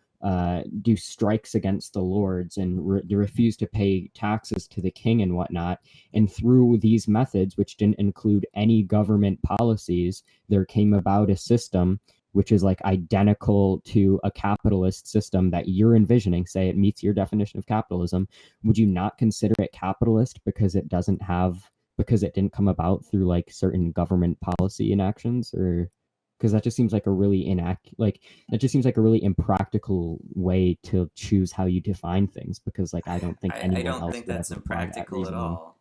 do strikes against the lords and refuse to pay taxes to the king and whatnot. And through these methods, which didn't include any government policies, there came about a system which is like identical to a capitalist system that you're envisioning. Say it meets your definition of capitalism. Would you not consider it capitalist because it doesn't have because it didn't come about through like certain government policy inactions or because that just seems like a really that just seems like a really impractical way to choose how you define things because like I don't think I anyone don't else think would that's ever apply that impractical at reasoning. all.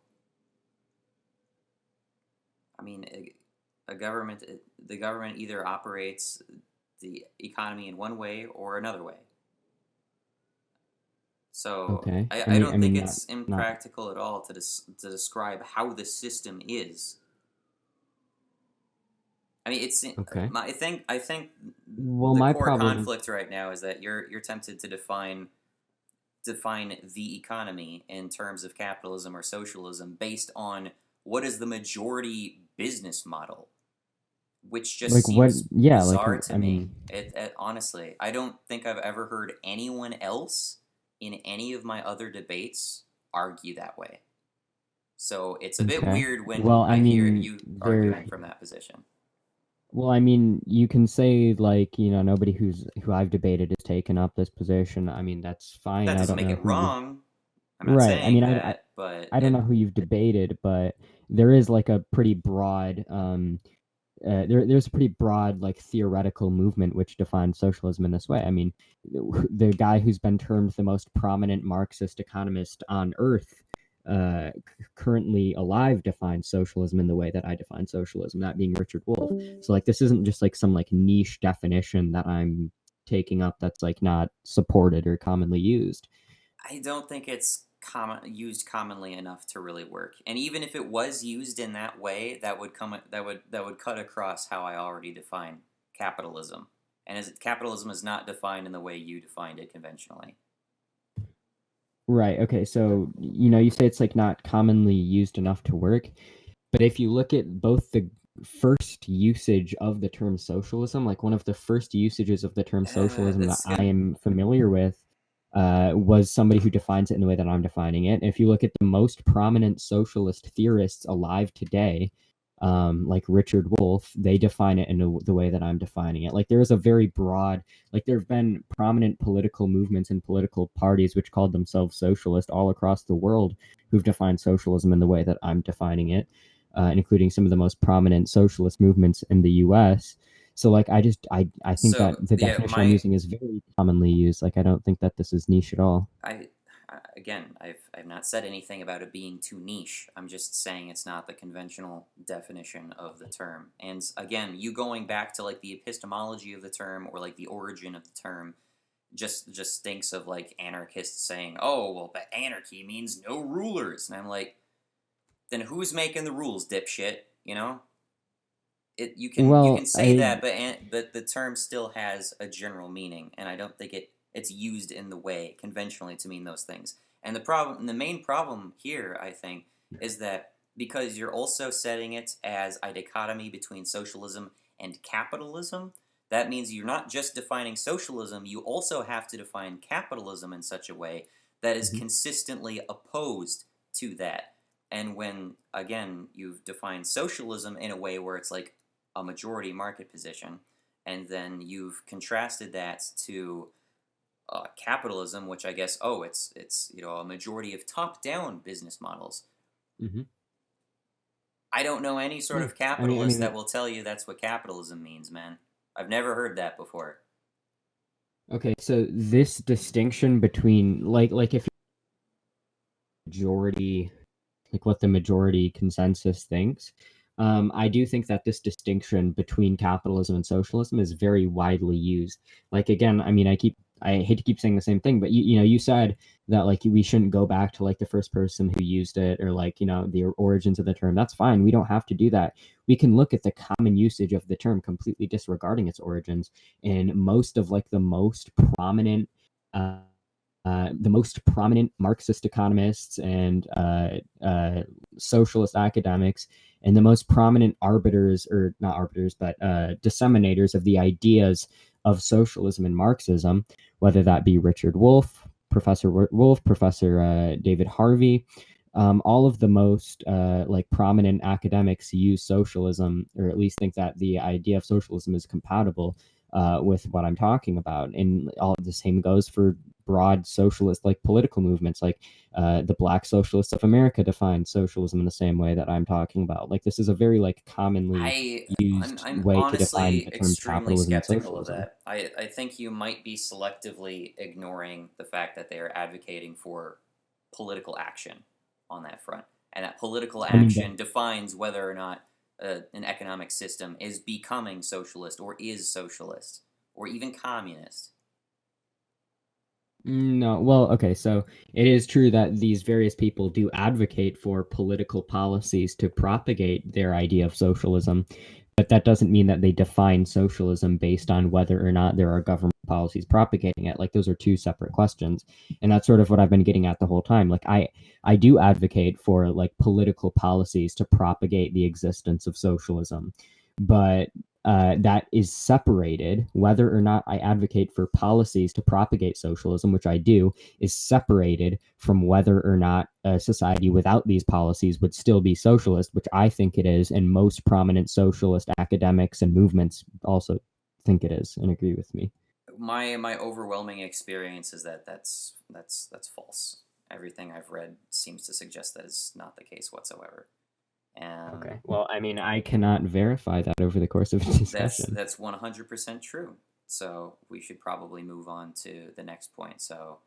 I mean, a government, the government either operates the economy in one way or another way. So Okay. I I don't think mean it's not impractical at all to describe how the system is. I mean, okay. I think Well, the my core problem conflict right now is that you're tempted to define define the economy in terms of capitalism or socialism based on what is the majority business model, which just Like what? seems Yeah, like bizarre to I me. mean, It honestly, I don't think I've ever heard anyone else in any of my other debates argue that way. So it's a bit okay. weird when Well, I I hear mean, you there. arguing from that position. Well, I mean, you can say like, nobody who I've debated has taken up this position. I mean, that's fine. That I doesn't don't make know it who you've wrong. I'm not right. I saying mean, that, but I don't know it. who you've debated, but there is like a pretty broad there's a pretty broad like theoretical movement which defines socialism in this way. I mean, the guy who's been termed the most prominent Marxist economist on earth, currently alive, defines socialism in the way that I define socialism, that being Richard Wolff. So like this isn't just like some like niche definition that I'm taking up that's like not supported or commonly used. I don't think it's used commonly enough to really work. And even if it was used in that way, that would cut across how I already define capitalism. And as capitalism is not defined in the way you defined it conventionally. Right. Okay. So, you say it's like not commonly used enough to work, but if you look at both the first usage of the term socialism, like one of the first usages of the term socialism that That's I good. am familiar with, was somebody who defines it in the way that I'm defining it. And if you look at the most prominent socialist theorists alive today, like Richard Wolff, they define it in the way that I'm defining it. Like there is a very broad, like there have been prominent political movements and political parties which called themselves socialist all across the world who've defined socialism in the way that I'm defining it, including some of the most prominent socialist movements in the U.S. So like I think that So the yeah, definition I'm using is very commonly used. Like I don't think that this is niche at all. I again, I've not said anything about it being too niche. I'm just saying it's not the conventional definition of the term. And again, you going back to like the epistemology of the term or like the origin of the term just stinks of like anarchists saying, "Oh, well, but anarchy means no rulers." And I'm like, "Then who's making the rules, dipshit?" You know? You can Well, say that, but the term still has a general meaning, and I don't think it's used in the way conventionally to mean those things. And the main problem here, I think, is that because you're also setting it as a dichotomy between socialism and capitalism, that means you're not just defining socialism, you also have to define capitalism in such a way that is mhm. consistently opposed to that. And when, again, you've defined socialism in a way where it's like a majority market position, and then you've contrasted that to capitalism, which I guess it's a majority of top down business models. Hmm. I don't know any sort Yeah. of I capitalist that mean, will tell you that's what capitalism means, man. I've never heard that before. okay. So this distinction between like if majority, like what the majority consensus thinks. I do think that this distinction between capitalism and socialism is very widely used. Like again, I mean, I hate to keep saying the same thing, but you said that like we shouldn't go back to like the first person who used it or like the origins of the term. That's fine. We don't have to do that. We can look at the common usage of the term, completely disregarding its origins, and most of like the most prominent Marxist economists and socialist academics, and the most prominent arbiters, or not arbiters, but disseminators of the ideas of socialism and Marxism, whether that be Richard Wolff, Professor Wolff, Professor David Harvey. All of the most like prominent academics use socialism, or at least think that the idea of socialism is compatible with what I'm talking about. And all of the same goes for broad socialist like political movements, like the Black Socialists of America define socialism in the same way that I'm talking about. Like this is a very like commonly I I'm used I'm way to define honestly the terms extremely capitalism and skeptical of socialism. that. I think you might be selectively ignoring the fact that they are advocating for political action on that front, and that political I mean, action defines whether or not an economic system is becoming socialist or is socialist or even communist. no, well, okay, so it is true that these various people do advocate for political policies to propagate their idea of socialism, but that doesn't mean that they define socialism based on whether or not there are government policies propagating it. Like those are two separate questions. And that's sort of what I've been getting at the whole time. Like I do advocate for like political policies to propagate the existence of socialism, but that is separated. Whether or not I advocate for policies to propagate socialism, which I do, is separated from whether or not a society without these policies would still be socialist, which I think it is, and most prominent socialist academics and movements also think it is and agree with me. My overwhelming experience is that that's false. Everything I've read seems to suggest that is not the case whatsoever. Okay. Well, I mean, I cannot verify that over the course of a discussion. That's 100% true. So we should probably move on to the next point. So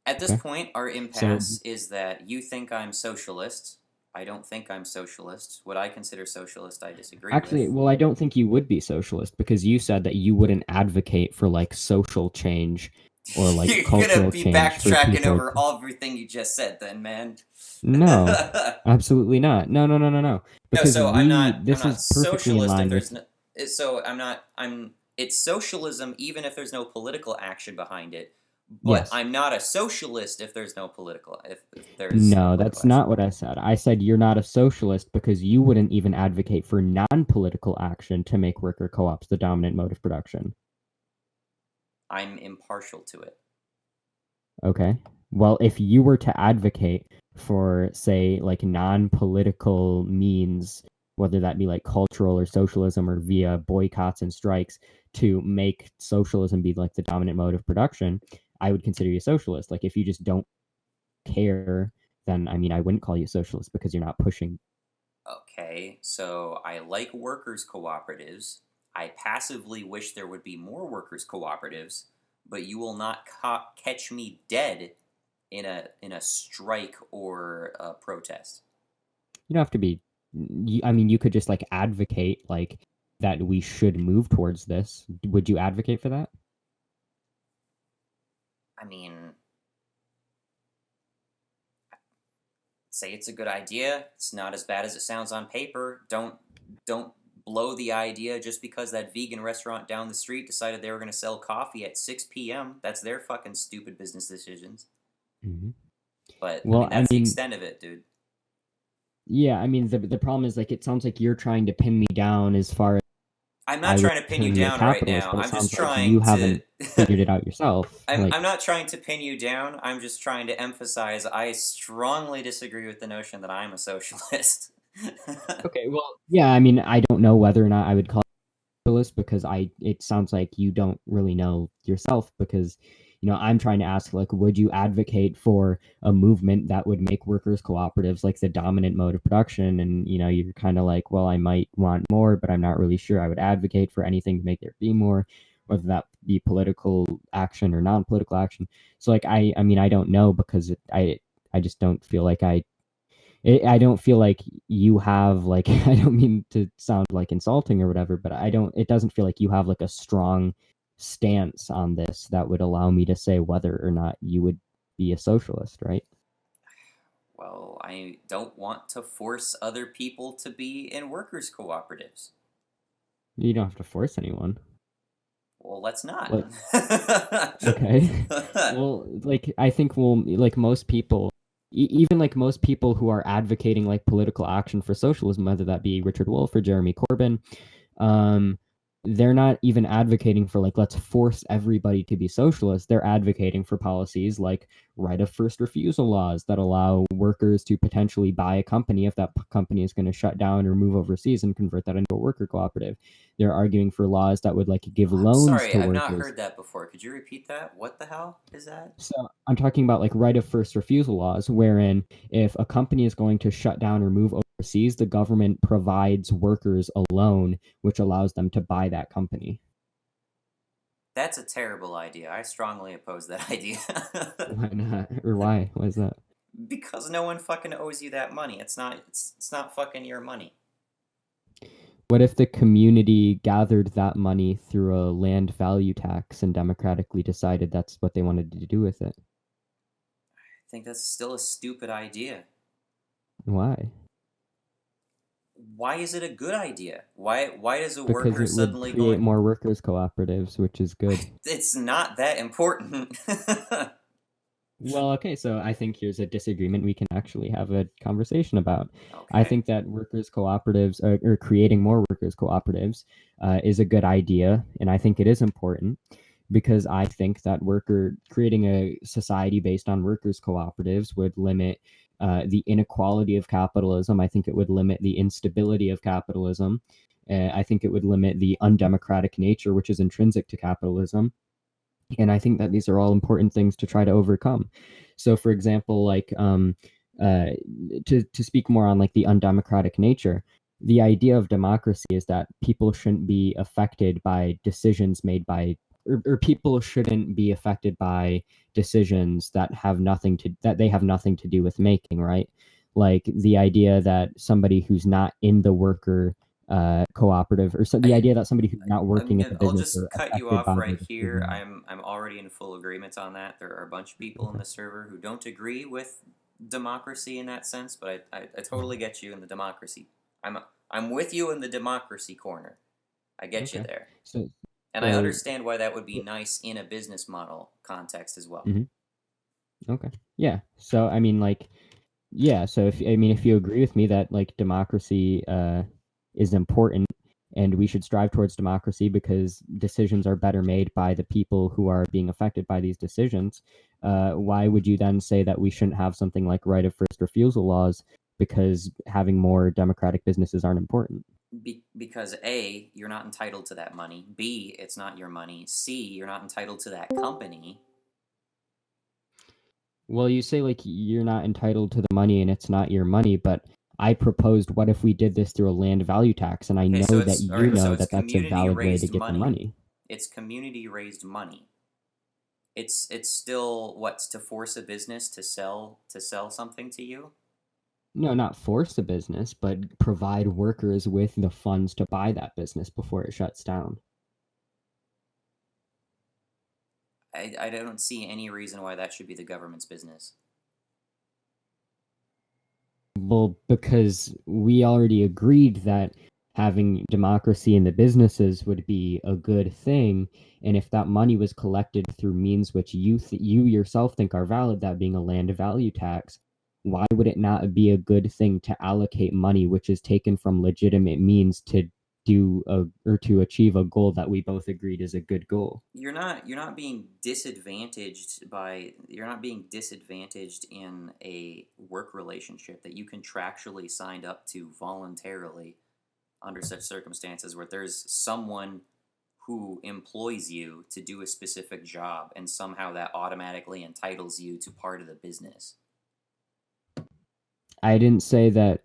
at this Okay. point, our impasse is that you think I'm socialist. I don't think I'm socialist. What I consider socialist, I disagree Actually, with. well, I don't think you would be socialist because you said that you wouldn't advocate for like social change or like You're gonna cultural be change for backtracking people. over everything you just said, then, man. No, absolutely not. No, no, no, no, no. No, Because so I'm this not is perfectly in socialist if line there's with, no. So I'm not. It's socialism even if there's no political action behind it. But yes. I'm not a socialist if there's no political. If there's no No, political that's action. not what I said. I said you're not a socialist because you wouldn't even advocate for non-political action to make worker co-ops the dominant mode of production. I'm impartial to it. Okay. Well, if you were to advocate for, say, like non-political means, whether that be like cultural or socialism or via boycotts and strikes to make socialism be like the dominant mode of production, I would consider you a socialist. Like if you just don't care, then I mean, I wouldn't call you a socialist because you're not pushing. Okay, so I like workers' cooperatives. I passively wish there would be more workers' cooperatives, but you will not catch me dead in a strike or a protest. You don't have to be. I mean, you could just like advocate like that we should move towards this. Would you advocate for that? I mean, say it's a good idea. It's not as bad as it sounds on paper. Don't blow the idea just because that vegan restaurant down the street decided they were going to sell coffee at 6 p.m. That's their fucking stupid business decisions. Mm-hmm. But I Well, mean, I that's the mean, extent of it, dude. yeah, I mean the problem is like it sounds like you're trying to pin me down as far as I'm not I would trying to pin you term you a down right capitalist, now. but it I'm just sounds like you trying to. haven't figured it out yourself. I'm Like, not trying to pin you down. I'm just trying to emphasize I strongly disagree with the notion that I'm a socialist. okay, well, yeah, I mean, I don't know whether or not I would call socialist because it sounds like you don't really know yourself because I'm trying to ask like would you advocate for a movement that would make workers cooperatives like the dominant mode of production, and you're kind of like, well, I might want more but I'm not really sure I would advocate for anything to make there be more, whether that be political action or non-political action. So like I mean I don't know because I just don't feel like I don't feel like you have like I don't mean to sound like insulting or whatever, but it doesn't feel like you have like a strong stance on this that would allow me to say whether or not you would be a socialist, right? Well, I don't want to force other people to be in workers' cooperatives. You don't have to force anyone. Well, let's not. Like, okay. Well, like I think like most people, even like most people who are advocating like political action for socialism, whether that be Richard Wolff or Jeremy Corbyn, um, they're not even advocating for like let's force everybody to be socialist. They're advocating for policies like right of first refusal laws that allow workers to potentially buy a company if that company is going to shut down or move overseas and convert that into a worker cooperative. They're arguing for laws that would like give I'm loans sorry, to I've not workers. heard that before. Could you repeat that? What the hell is that? So I'm talking about like right of first refusal laws, wherein if a company is going to shut down or move overseas, the government provides workers a loan, which allows them to buy that company. That's a terrible idea. I strongly oppose that idea. Why not? Or why? Why is that? Because no one fucking owes you that money. It's not fucking your money. What if the community gathered that money through a land value tax and democratically decided that's what they wanted to do with it? I think that's still a stupid idea. Why? Why is it a good idea? Why does a because worker it would suddenly create going? more workers cooperatives, which is good. It's not that important. Well, okay, so I think here's a disagreement we can actually have a conversation about. I Okay. think that workers cooperatives or creating more workers cooperatives is a good idea, and I think it is important because I think that worker creating a society based on workers cooperatives would limit the inequality of capitalism. I think it would limit the instability of capitalism. I think it would limit the undemocratic nature which is intrinsic to capitalism. And I think that these are all important things to try to overcome. So, for example, like uh, to speak more on like the undemocratic nature, the idea of democracy is that people shouldn't be affected by decisions made by or people shouldn't be affected by decisions that they have nothing to do with making, right? Like the idea that somebody who's not in the worker cooperative, or so the I idea that somebody who's not working at the I'll business just are cut you affected off by right their here. decisions. I'm already in full agreement on that. There are a bunch of people in the server who don't agree with democracy in that sense, but I totally get you in the democracy. I'm I'm with you in the democracy corner. I get you Okay. there. So, And I so, understand why that would be nice in a business model context as well. mhm, okay. Yeah. So, I mean, like, yeah. So, if you agree with me that like democracy is important and we should strive towards democracy because decisions are better made by the people who are being affected by these decisions, why would you then say that we shouldn't have something like right of first refusal laws because having more democratic businesses aren't important? Because A, you're not entitled to that money. B, it's not your money. C, you're not entitled to that company. Well, you say like you're not entitled to the money and it's not your money, but I proposed what if we did this through a land value tax, and I Okay, so know that it's all you right. So know it's that that's a community valid way to raised get the money. money. It's community raised money. It's still what's to force a business to sell something to you. No, not force a business, but provide workers with the funds to buy that business before it shuts down. I don't see any reason why that should be the government's business. Well, because we already agreed that having democracy in the businesses would be a good thing, and if that money was collected through means which you yourself think are valid, that being a land value tax, why would it not be a good thing to allocate money which is taken from legitimate means to to achieve a goal that we both agreed is a good goal? You're not being you're not being disadvantaged in a work relationship that you contractually signed up to voluntarily under such circumstances where there's someone who employs you to do a specific job and somehow that automatically entitles you to part of the business. I didn't say that.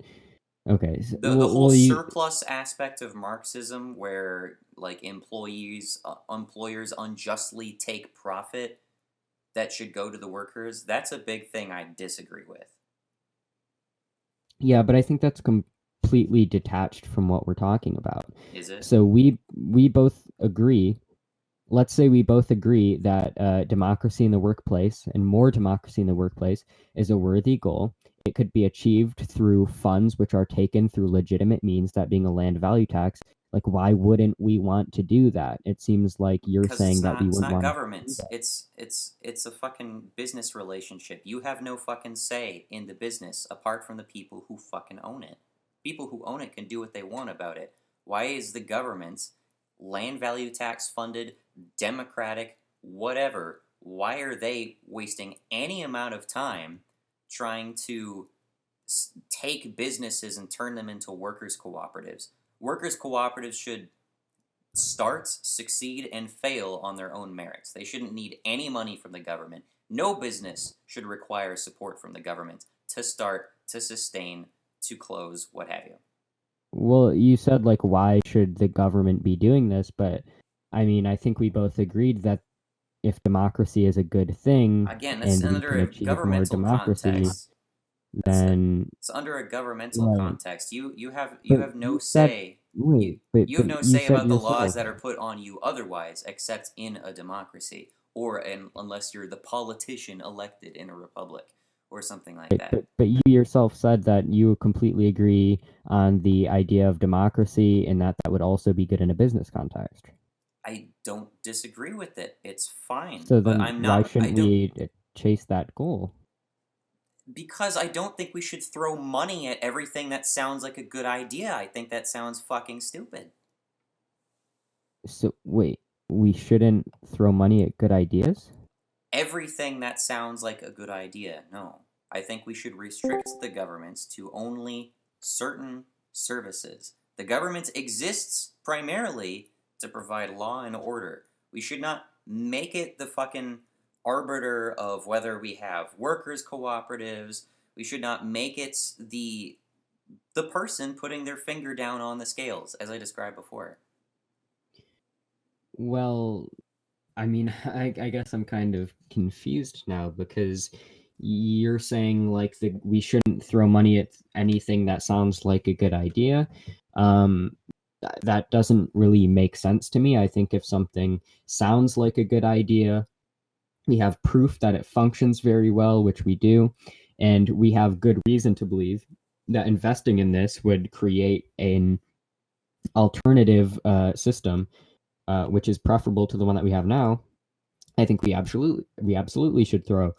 Okay, The whole well, you surplus aspect of Marxism where like employers unjustly take profit that should go to the workers, that's a big thing I disagree with. Yeah, but I think that's completely detached from what we're talking about. Is it? So we both agree. Let's say we both agree that democracy in the workplace and more democracy in the workplace is a worthy goal. It could be achieved through funds which are taken through legitimate means, that being a land value tax. Like, why wouldn't we want to do that? It seems like you're Because saying that we it's wouldn't not want to do government. that. It's a fucking business relationship. You have no fucking say in the business apart from the people who fucking own it. People who own it can do what they want about it. Why is the government's land value tax funded, democratic, whatever? Why are they wasting any amount of time trying to take businesses and turn them into workers cooperatives? Workers cooperatives should start, succeed, and fail on their own merits. They shouldn't need any money from the government. No business should require support from the government to start, to sustain, to close, what have you. Well, you said like why should the government be doing this? But I mean, I think we both agreed that if democracy is a good thing Again, that's and we under can a achieve more governmental democracy, context. That's then it's under a governmental right. context. You But have no you said say. wait, but You have no you say said about the laws yourself. that are put on you otherwise, except in a democracy, or unless you're the politician elected in a republic. or something like that. But you yourself said that you completely agree on the idea of democracy and that that would also be good in a business context. I don't disagree with it. It's fine, So but then I'm why not. I shouldn't don't we chase that goal? because I don't think we should throw money at everything that sounds like a good idea. I think that sounds fucking stupid. So wait, we shouldn't throw money at good ideas? Everything that sounds like a good idea. No. I think we should restrict the governments to only certain services. The government exists primarily to provide law and order. We should not make it the fucking arbiter of whether we have workers' cooperatives. We should not make it the person putting their finger down on the scales, as I described before. Well, I mean, I guess I'm kind of confused now because you're saying like we shouldn't throw money at anything that sounds like a good idea. That doesn't really make sense to me. I think if something sounds like a good idea, we have proof that it functions very well, which we do, and we have good reason to believe that investing in this would create an alternative system, which is preferable to the one that we have now. I think we absolutely should throw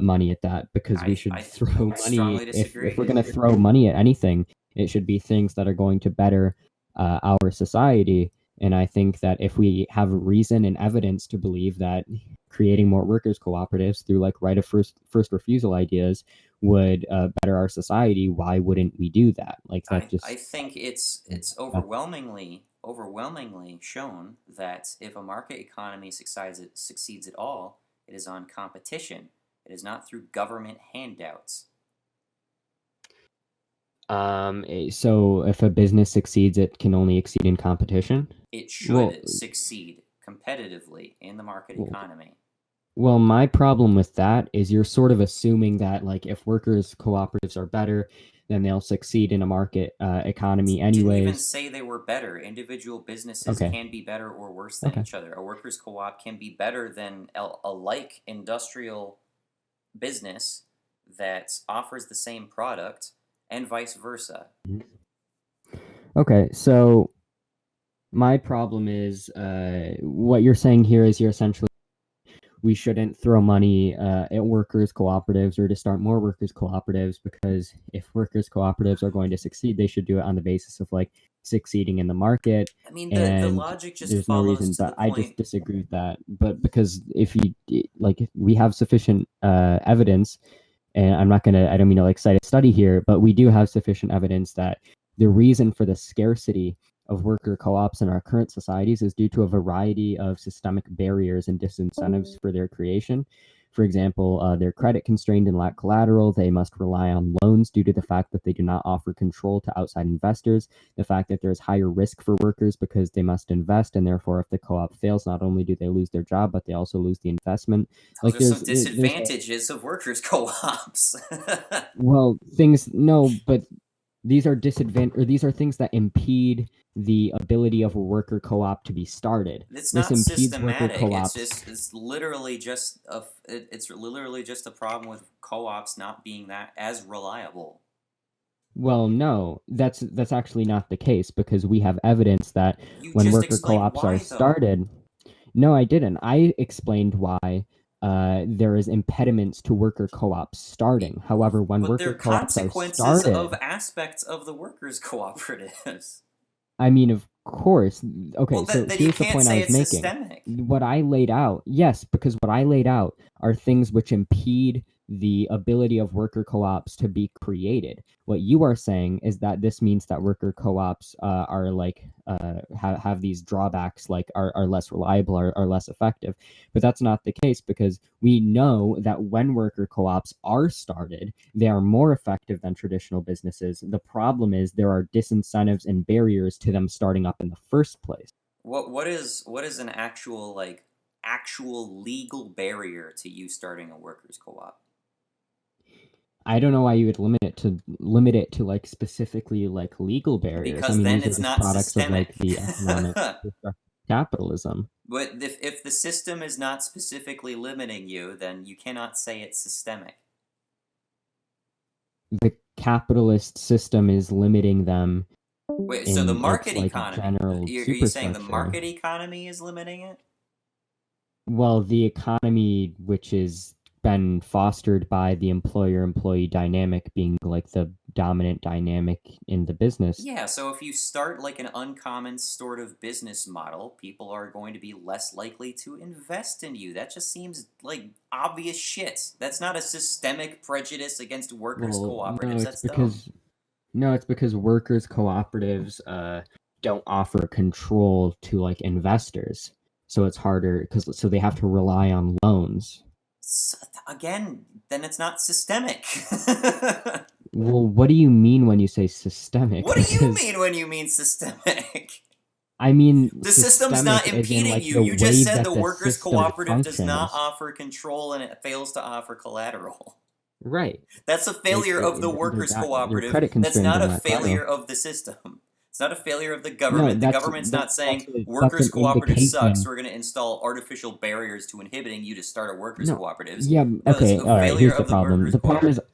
money at that because we should I throw money strongly if we're disagree. going to throw money at anything, it should be things that are going to better our society. And I think that if we have reason and evidence to believe that creating more workers cooperatives through like right of first refusal ideas would better our society, why wouldn't we do that? Like that I just think it's that, overwhelmingly shown that if a market economy succeeds at all, it is on competition. It is not through government handouts. so if a business succeeds, it can only exceed in competition. It Well, should succeed competitively in the market well, economy. well, my problem with that is you're sort of assuming that like if workers cooperatives are better, then they'll succeed in a market economy Didn't even anyways. say they were better. Individual businesses Okay. can be better or worse than Okay. each other. A workers' co-op can be better than a like industrial business that offers the same product, and vice versa. Okay. So my problem is what you're saying here is you're essentially we shouldn't throw money at workers cooperatives or to start more workers cooperatives because if workers cooperatives are going to succeed, they should do it on the basis of like succeeding in the market. I mean, the And logic just there's no follows reason, to the but I just point. disagree with that. But because if you like, we have sufficient evidence, and I don't mean to like cite a study here, but we do have sufficient evidence that the reason for the scarcity of worker co-ops in our current societies is due to a variety of systemic barriers and disincentives for their creation. For example, they're credit constrained and lack collateral. They must rely on loans due to the fact that they do not offer control to outside investors. The fact that there's higher risk for workers because they must invest, and therefore, if the co-op fails, not only do they lose their job, but they also lose the investment. Those Like are some there's disadvantages of workers' co-ops. well things no, but these are things that impede the ability of a worker co-op to be started. It's This not impedes worker systematic. co-ops. It's literally just a problem with co-ops not being that as reliable. Well, no, that's actually not the case because we have evidence that You when just worker explained co-ops are why, though. started, no, I didn't. I explained why there is impediments to worker co-ops starting. However, when But they're worker co-ops are consequences of started, aspects of the workers' cooperatives. I mean, of course. Well, Okay, so then you here's the can't point I say was it's making. systemic. What I laid out, yes, because what I laid out are things which impede the ability of worker co-ops to be created. What you are saying is that this means that worker co-ops are like have these drawbacks, like are less reliable, are less effective. But that's not the case because we know that when worker co-ops are started, they are more effective than traditional businesses. The problem is there are disincentives and barriers to them starting up in the first place. What is an actual legal barrier to you starting a workers' co-op? I don't know why you would limit it to like specifically like legal barriers. I Because mean, then these are it's just not products of like systemic. the economic structure of capitalism. But if the system is not specifically limiting you, then you cannot say it's systemic. the capitalist system is limiting them Wait, so the in its market like economy, general are you saying the superstructure. market economy is limiting it? Well, the economy, which is been fostered by the employer-employee dynamic being like the dominant dynamic in the business. Yeah, so if you start like an uncommon sort of business model, people are going to be less likely to invest in you. That just seems like obvious shit. That's not a systemic prejudice against workers' Well, cooperatives. That's dumb. it's because workers cooperatives don't offer control to like investors. So it's harder because so they have to rely on loans. So, again, then it's not systemic. Well, what do you mean when you say systemic? What do you Because mean when you mean systemic? I mean The system's not systemic as in impeding like you. the You just way said the that the workers' system cooperative does not functions. offer control and it fails to offer collateral. Right. That's a failure of the workers' They're cooperative. credit That's constrained not on a that failure title. of the system. It's not a failure of the No, government. The government's not saying that's workers' an cooperative sucks, indication. so we're going to install artificial barriers to inhibiting you to start a workers' No. cooperatives. Yeah, No, it's okay, a all right. failure Here's the of the problem. workers' The problem is cooperative.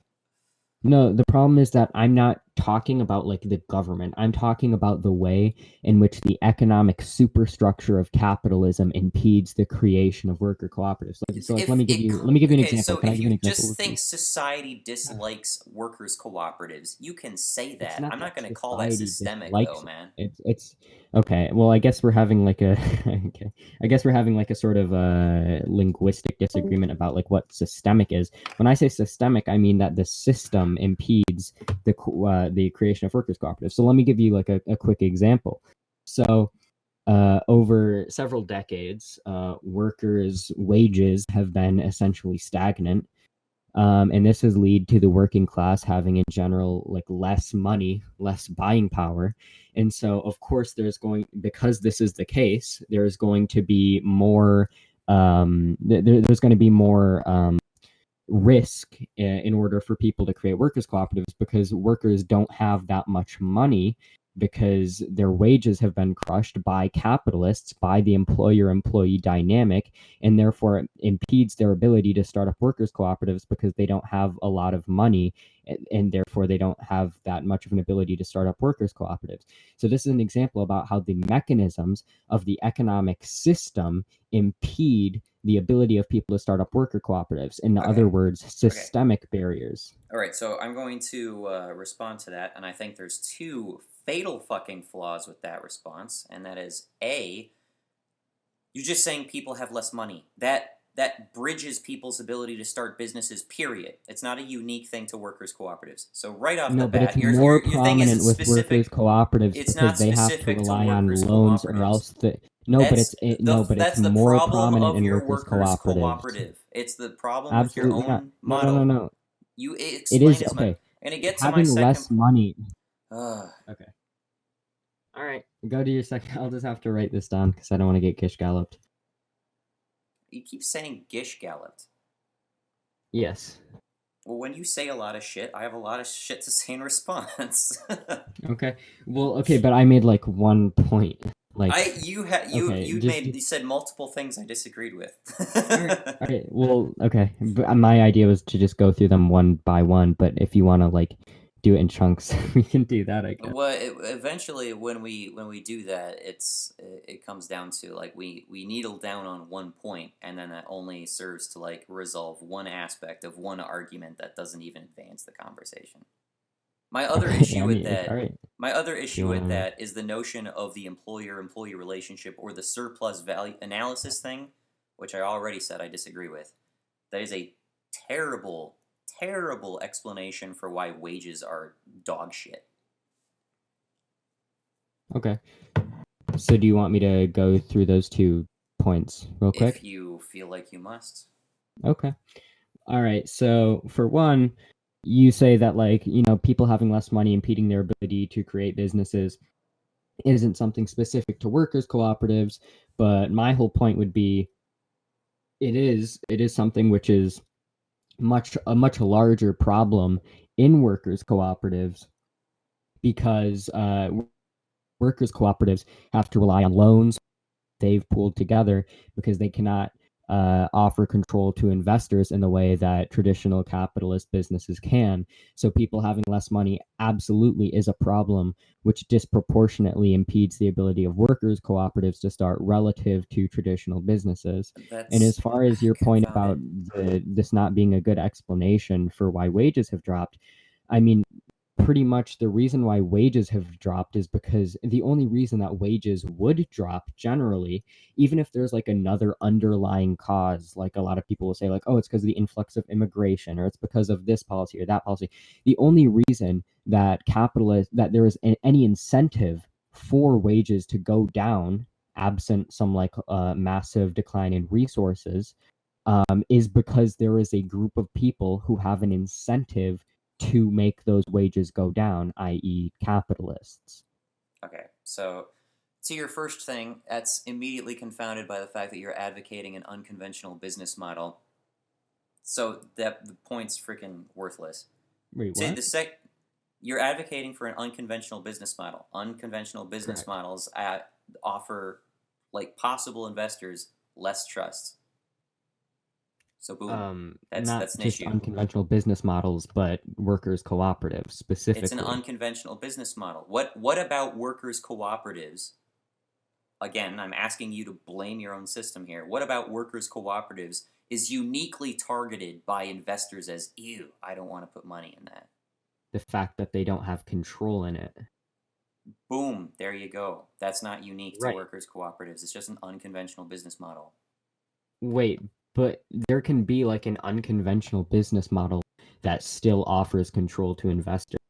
no, the problem is that I'm not talking about like the government. I'm talking about the way in which the economic superstructure of capitalism impedes the creation of worker cooperatives. Like If it let me give you an okay, example. so Can I if give you you an example just of think this? society dislikes workers' cooperatives, you can say It's that. not I'm not that going to call that society systemic, though, dislikes it. man. It's okay. Well, I guess we're having like a okay. I guess we're having like a sort of linguistic disagreement about like what systemic is. When I say systemic, I mean that the system impedes the creation of workers cooperatives. So let me give you like a quick example. So over several decades, workers' wages have been essentially stagnant, and this has led to the working class having in general like less money, less buying power. And so of course because this is the case, there's going to be more there's going to be more risk in order for people to create workers cooperatives because workers don't have that much money because their wages have been crushed by capitalists, by the employer employee dynamic, and therefore it impedes their ability to start up workers cooperatives because they don't have a lot of money, and therefore they don't have that much of an ability to start up workers cooperatives. So this is an example about how the mechanisms of the economic system impede the ability of people to start up worker cooperatives. In other Okay, words, okay. systemic barriers. All right, so I'm going to respond to that, and I think there's two fatal fucking flaws with that response, and that is A, you're just saying people have less money. That bridges people's ability to start businesses. Period. It's not a unique thing to workers cooperatives. So right off the No, but it's bat, more your thing isn't prominent with workers specific. cooperatives It's because not they have to specific to rely on workers loans or cooperatives. else no, but it's That's the more problem prominent of in your workers workers cooperative. cooperative. It's the problem with your Absolutely not. own No, no, no, model. no. You It explain is as much, okay. and to get to my Having second. less money. Uh, Okay. All right. Go to your second. I'll just have to write this down because I don't want to get gish galloped. you keep saying gish galloped. Yes. Well, when you say a lot of shit, I have a lot of shit to say in response. Okay. Well, okay, but I made like one point. Like, okay, You said multiple things I disagreed with. all right, all right. Well, okay. But my idea was to just go through them one by one. But if you want to like do it in chunks, we can do that. I guess. Well, eventually, when we do that, it comes down to like we needle down on one point, and then that only serves to like resolve one aspect of one argument that doesn't even advance the conversation. My other Okay. issue I with mean, all that, right. my other If you issue with want that is the notion of the employer-employee relationship or the surplus value analysis thing, which I already said I disagree with. That is a terrible, terrible explanation for why wages are dog shit. to, okay. So, do you want me to go through those 2 points real If quick? you feel like you must. Okay. All right. So, for one, you say that like people having less money impeding their ability to create businesses isn't something specific to workers cooperatives, but my whole point would be it is something which is much larger problem in workers cooperatives because workers cooperatives have to rely on loans they've pooled together because they cannot offer control to investors in the way that traditional capitalist businesses can. So people having less money absolutely is a problem, which disproportionately impedes the ability of workers' cooperatives to start relative to traditional businesses. And as That's far as your point confound about it. this not being a good explanation for why wages have dropped, I mean, pretty much the reason why wages have dropped is because the only reason that wages would drop generally, even if there's like another underlying cause, like a lot of people will say, like, oh, it's because of the influx of immigration, or it's because of this policy or that policy. The only reason that there is any incentive for wages to go down, absent some like massive decline in resources, is because there is a group of people who have an incentive to make those wages go down, i.e., capitalists. Okay, so to your first thing, that's immediately confounded by the fact that you're advocating an unconventional business model. So that the point's freaking worthless. Wait, To what? the sec, you're advocating for an unconventional business model. Unconventional business Correct. models offer like possible investors less trust. So boom, Not that's an just issue. unconventional business models, but workers' cooperatives It's an specifically. unconventional business model. What about workers' cooperatives? Again, I'm asking you to blame your own system here. What about workers' cooperatives is uniquely targeted by investors as, ew, I don't want to put money in that? The fact that they don't have control in it. Boom, there you go. That's not unique to Right. workers' cooperatives. It's just an unconventional business model. Wait, but there can be like an unconventional business model that still offers control to investors.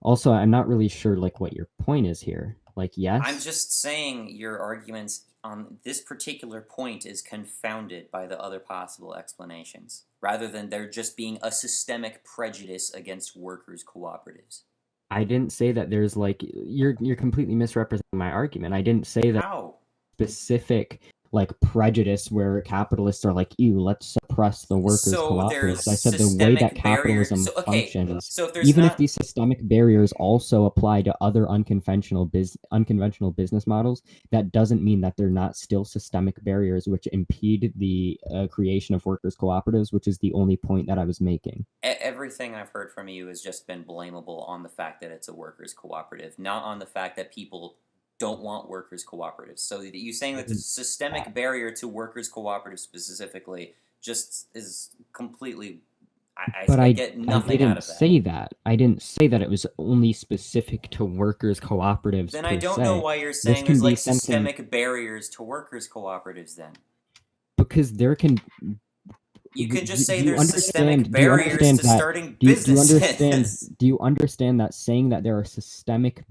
Also, I'm not really sure like what your point is here. Like, I'm yes, just saying your arguments on this particular point is confounded by the other possible explanations, rather than there just being a systemic prejudice against workers' cooperatives. I didn't say that there's like you're completely misrepresenting my argument. I didn't say that How? specific like prejudice where capitalists are like, ew, let's suppress the workers' So there's cooperatives. I said the way that systemic barrier. capitalism So okay, functions, so if there's even if not these systemic barriers also apply to other unconventional business models, that doesn't mean that they're not still systemic barriers which impede the creation of workers' cooperatives, which is the only point that I was making. everything I've heard from you has just been blamable on the fact that it's a workers' cooperative, not on the fact that people don't want workers' cooperatives. So you saying I that the didn't say that. systemic barrier to workers' cooperatives specifically just is completely. But I get I nothing out didn't of that. say that. I didn't say that it was only specific to workers cooperatives Then I per don't know se. why you're This saying can there's be like something systemic barriers to workers' cooperatives. Then because there can you could just say do you there's systemic barriers to starting do you understand businesses. that saying that there are systemic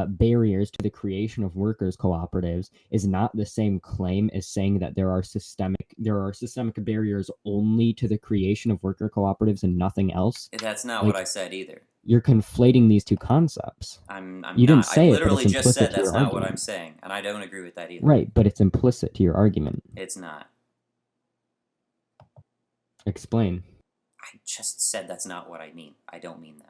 barriers to the creation of workers cooperatives is not the same claim as saying that there are systemic barriers only to the creation of worker cooperatives and nothing else? That's not what I Like, said either. you're conflating these two concepts. I'm You didn't not. I say it, but it's literally just implicit said to that's your not what I'm argument. saying, and I don't agree with that either. Right, but it's implicit to your argument. It's not. Explain. I just said that's not what I mean. I don't mean that.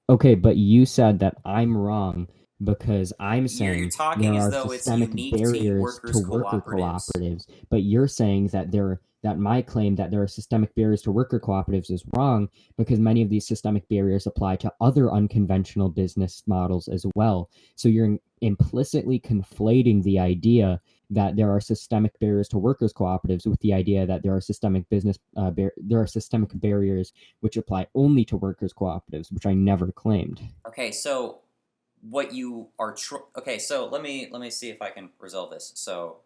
Okay, but you said that I'm wrong because I'm You're saying talking there as are though it's systemic unique to barriers to workers' worker cooperatives. cooperatives, but you're saying that my claim that there are systemic barriers to worker cooperatives is wrong because many of these systemic barriers apply to other unconventional business models as well. So you're implicitly conflating the idea that there are systemic barriers to workers cooperatives with the idea that there are systemic barriers which apply only to workers cooperatives, which I never claimed. Okay, so what you are okay, so let me see if I can resolve this. So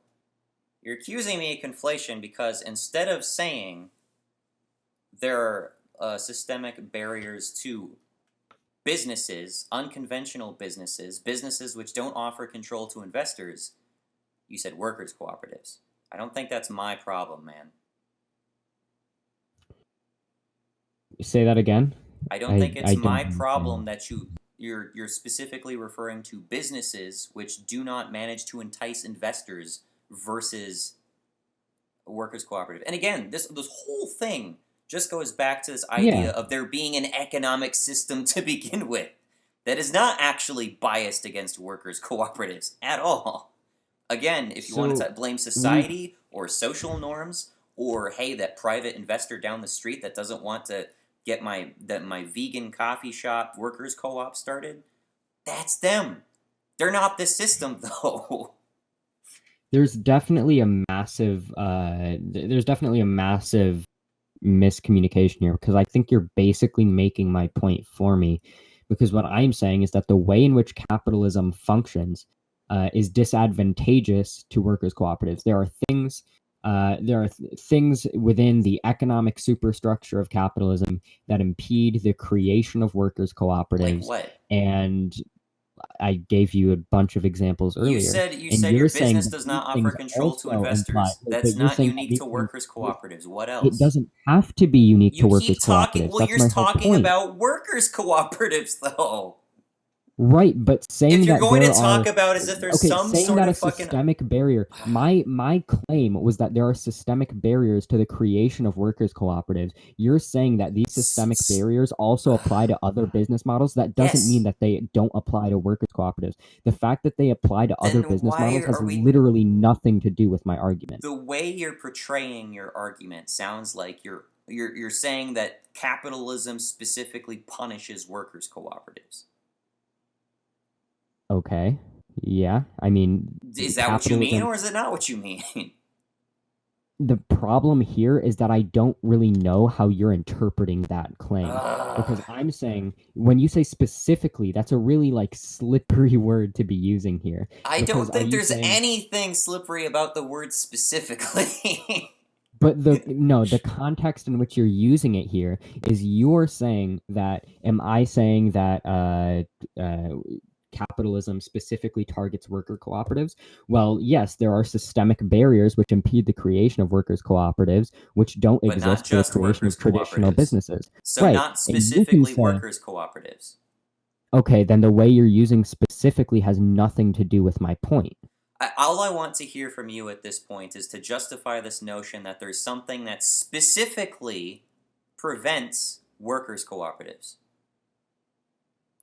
you're accusing me of conflation because instead of saying there are systemic barriers to businesses, unconventional businesses, businesses which don't offer control to investors, you said workers' cooperatives. I don't think that's my problem, man. Say that again. I don't think it's I don't my problem understand. that you're specifically referring to businesses which do not manage to entice investors versus a workers cooperative. And again, this whole thing just goes back to this idea Yeah, of there being an economic system to begin with that is not actually biased against workers cooperatives at all. Again, if you want to So blame we society or social norms, or hey, that private investor down the street that doesn't want to get my vegan coffee shop workers co-op started, that's them. They're not the system though. there's definitely a massive miscommunication here because I think you're basically making my point for me. Because what I'm saying is that the way in which capitalism functions is disadvantageous to workers' cooperatives. There are things within the economic superstructure of capitalism that impede the creation of workers' Like cooperatives, what? and I gave you a bunch of examples You earlier, said you and said your you're saying business that does these not offer things control to also imply, investors. but That's you're not saying that unique these to things, workers cooperatives. What it else? doesn't have to be unique to You workers keep talking. cooperatives. Well, That's you're my whole talking point. about workers cooperatives though. Right, but If saying you're that going to there talk are about as if there's okay, some saying sort that a of fucking systemic barrier, my claim was that there are systemic barriers to the creation of workers cooperatives. You're saying that these systemic barriers also apply to other business models. That doesn't mean yes, that they don't apply to workers cooperatives. The fact that they apply to other then business why models has are we? literally nothing to do with my argument. The way you're portraying your argument sounds like you're saying that capitalism specifically punishes workers cooperatives. Okay. Yeah. I mean, Is that what you mean, capitalism. or is it not what you mean? The problem here is that I don't really know how you're interpreting that claim. Because I'm saying when you say specifically, that's a really like slippery word to be using here. I Because don't are think you there's saying anything slippery about the word specifically. but the context in which you're using it here is you're saying that am I saying that capitalism specifically targets worker cooperatives? Well, yes, there are systemic barriers which impede the creation of workers cooperatives, which don't But not exist for the just creation workers of traditional cooperatives. businesses. So Right. not And you can specifically say, workers cooperatives. okay, then the way you're using specifically has nothing to do with my point. All I want to hear from you at this point is to justify this notion that there's something that specifically prevents workers cooperatives.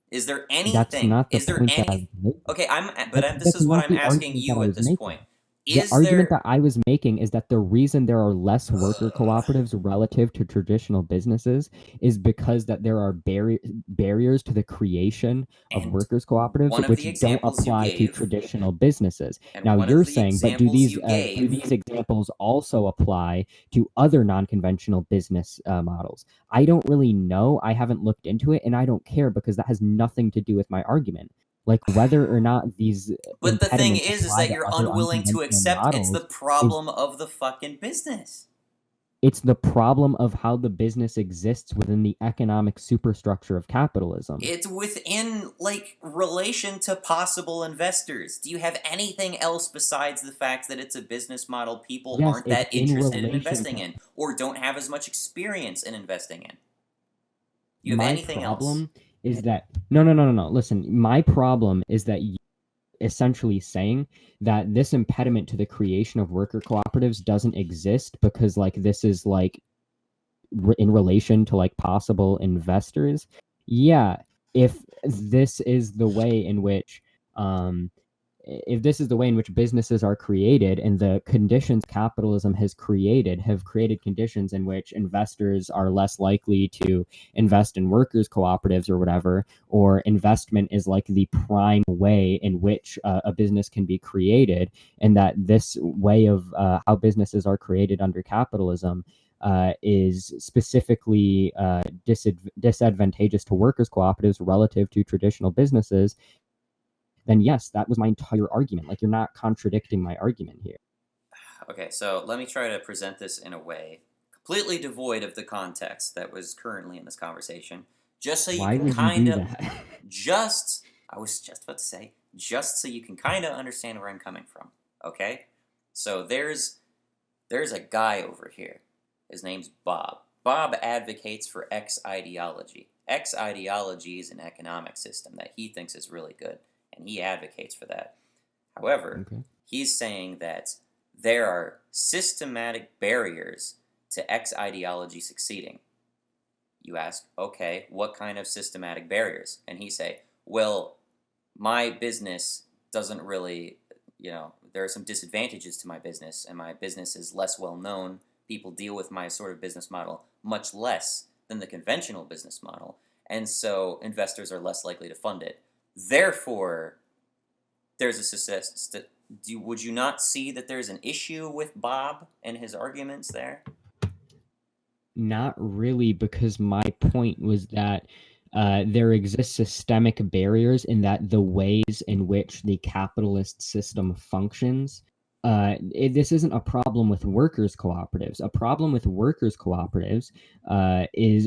Is there That's anything? not the Is there point that I any? was making. Okay, this That's is what not I'm the asking argument that you I at was this making. point. The Is argument there? that I was making is that the reason there are less worker cooperatives relative to traditional businesses is because that there are barriers to the creation of And workers cooperatives one of which the don't examples you apply to gave, traditional businesses. and Now one of you're the saying, but examples you do gave, these examples also apply to other non-conventional business models? I don't really know. I haven't looked into it, and I don't care because that has nothing to do with my argument. Like whether or not these but the thing impediments is apply that to you're other unwilling to unconventional accept it's the models is problem of the fucking business. it's the problem of how the business exists within the economic superstructure of capitalism. It's within, like, relation to possible investors. Do you have anything else besides the fact that it's a business model people Yes, aren't it's that in interested in relation investing to in, or don't have as much experience in investing in? Do you have my anything else? problem is that no. Listen, my problem is that essentially saying that this impediment to the creation of worker cooperatives doesn't exist because like this is like in relation to like possible investors. Yeah, if this is the way in which um if this is the way in which businesses are created and the conditions capitalism has created have created conditions in which investors are less likely to invest in workers cooperatives or whatever, or investment is like the prime way in which a business can be created, and that this way of how businesses are created under capitalism is specifically disadvantageous to workers cooperatives relative to traditional businesses, then yes, that was my entire argument. Like, you're not contradicting my argument here. Okay, so let me try to present this in a way completely devoid of the context that was currently in this conversation, just so you Why can would you kind do of, that? I was just about to say, just so you can kind of understand where I'm coming from. Okay? So there's a guy over here. His name's Bob. Bob advocates for X ideology. X ideology is an economic system that he thinks is really good, and he advocates for that. However, Okay. he's saying that there are systematic barriers to X ideology succeeding. You ask, okay, what kind of systematic barriers? And he say, well, my business doesn't really, there are some disadvantages to my business, and my business is less well known. People deal with my sort of business model much less than the conventional business model, and so investors are less likely to fund it. Therefore, there's a success. Would you not see that there's an issue with Bob and his arguments there? Not really, because my point was that there exist systemic barriers in that the ways in which the capitalist system functions. This isn't a problem with workers' cooperatives. A problem with workers' cooperatives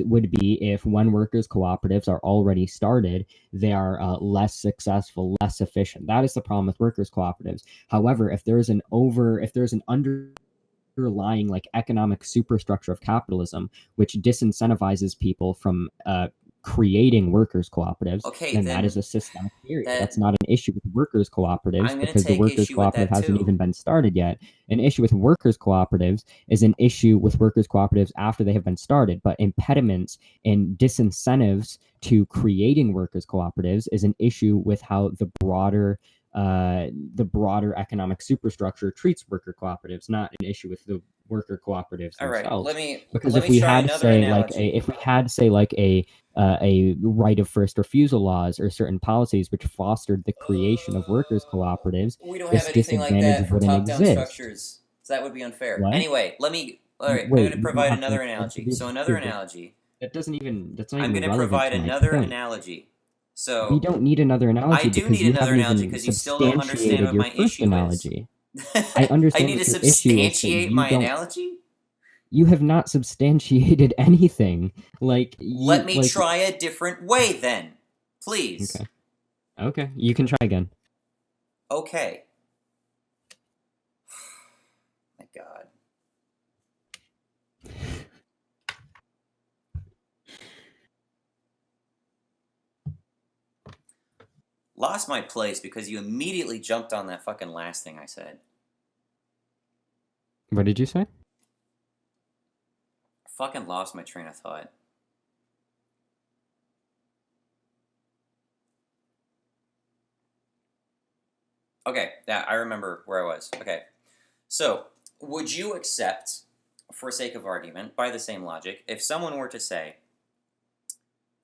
would be if when workers' cooperatives are already started, they are less successful, less efficient. That is the problem with workers' cooperatives. However, if there's an underlying like economic superstructure of capitalism, which disincentivizes people from creating workers cooperatives, Okay, then that is then a systemic barrier. that That's not an issue with workers cooperatives I'm going to because the take workers issue with cooperative that hasn't too. even been started yet. An issue with workers cooperatives is an issue with workers cooperatives after they have been started, but impediments and disincentives to creating workers cooperatives is an issue with how the broader economic superstructure treats worker cooperatives, not an issue with the worker cooperatives All right, themselves. Because let if me we try had another say analogy. a right of first refusal laws or certain policies which fostered the creation of workers cooperatives, We don't have this anything like disadvantage that for wouldn't top-down exist. structures, so that would be unfair. What? Anyway, all right, I'm going Wait, to you don't provide have another analogy. So another analogy. that's not I'm even going to relevant provide to my another point. analogy. We So don't need another I analogy do because need you another haven't analogy even because you still don't understand substantiated what your my first issue is. analogy. I I understand need to what your issue is, but substantiate my analogy? you have not substantiated anything. Let me try a different way then. Please. Okay. Okay, you can try again. Okay. My God. Lost my place because you immediately jumped on that fucking last thing I said. What did you say? Fucking lost my train of thought. Okay, yeah, I remember where I was. Okay. So, would you accept, for sake of argument, by the same logic, if someone were to say,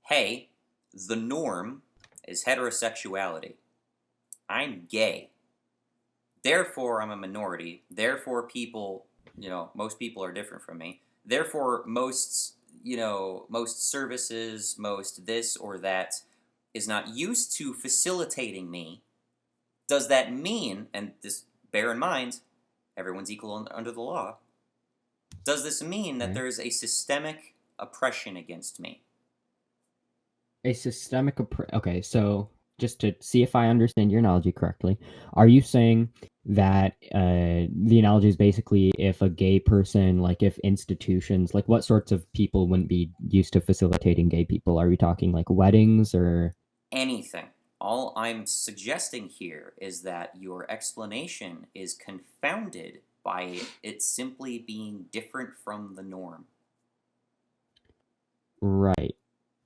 hey, the norm is heterosexuality. I'm gay. Therefore, I'm a minority. Therefore, most people are different from me. Therefore, most services, most this or that is not used to facilitating me. Does that mean, and this, bear in mind, everyone's equal under the law, does this mean that there is a systemic oppression against me? A systemic okay, so just to see if I understand your analogy correctly, are you saying that the analogy is basically if a gay person, like if institutions, like what sorts of people wouldn't be used to facilitating gay people? Are we talking like weddings or Anything. All I'm suggesting here is that your explanation is confounded by it simply being different from the norm. right?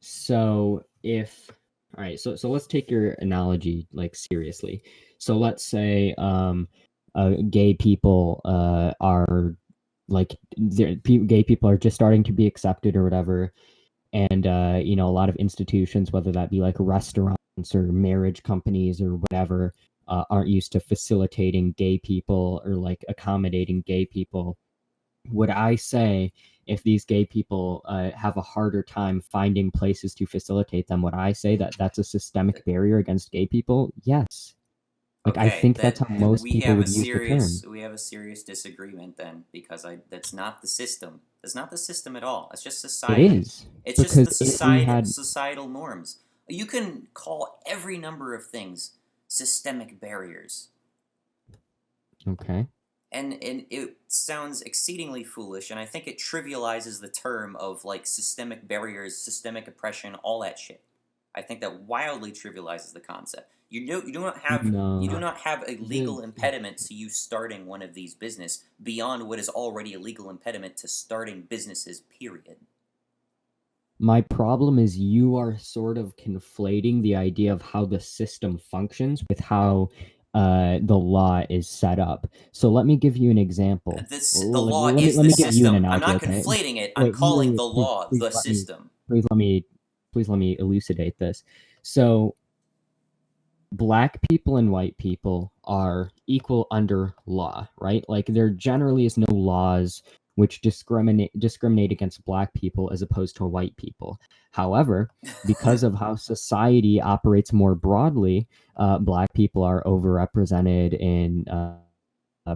So if all right, so let's take your analogy like seriously. So let's say gay people are like gay people are just starting to be accepted or whatever, and a lot of institutions, whether that be like restaurants or marriage companies or whatever, aren't used to facilitating gay people or like accommodating gay people. Would I say if these gay people have a harder time finding places to facilitate them, would I say that that's a systemic barrier against gay people? Yes. Like I Okay, think that's how most people would use the term. we have a serious disagreement then, because that's not the system. That's not the system at all. It's just It society. is It's just because the if we had societal norms. You can call every number of things systemic barriers. okay, And it sounds exceedingly foolish, and I think it trivializes the term of like systemic barriers, systemic oppression, all that shit. I think that wildly trivializes the concept. You do no, not have a the legal impediment to you starting one of these business beyond what is already a legal impediment to starting businesses. Period. my problem is you are sort of conflating the idea of how the system functions with how the law is set up. So let me give you an example. The law is Let the me give you an system. I'm analogy, not okay? conflating it. I'm Wait, calling the please, law please the let me, system. please let me, please let me elucidate this. So black people and white people are equal under law, right? Like there generally is no laws which discriminate against black people as opposed to white people. However, because of how society operates more broadly, black people are overrepresented in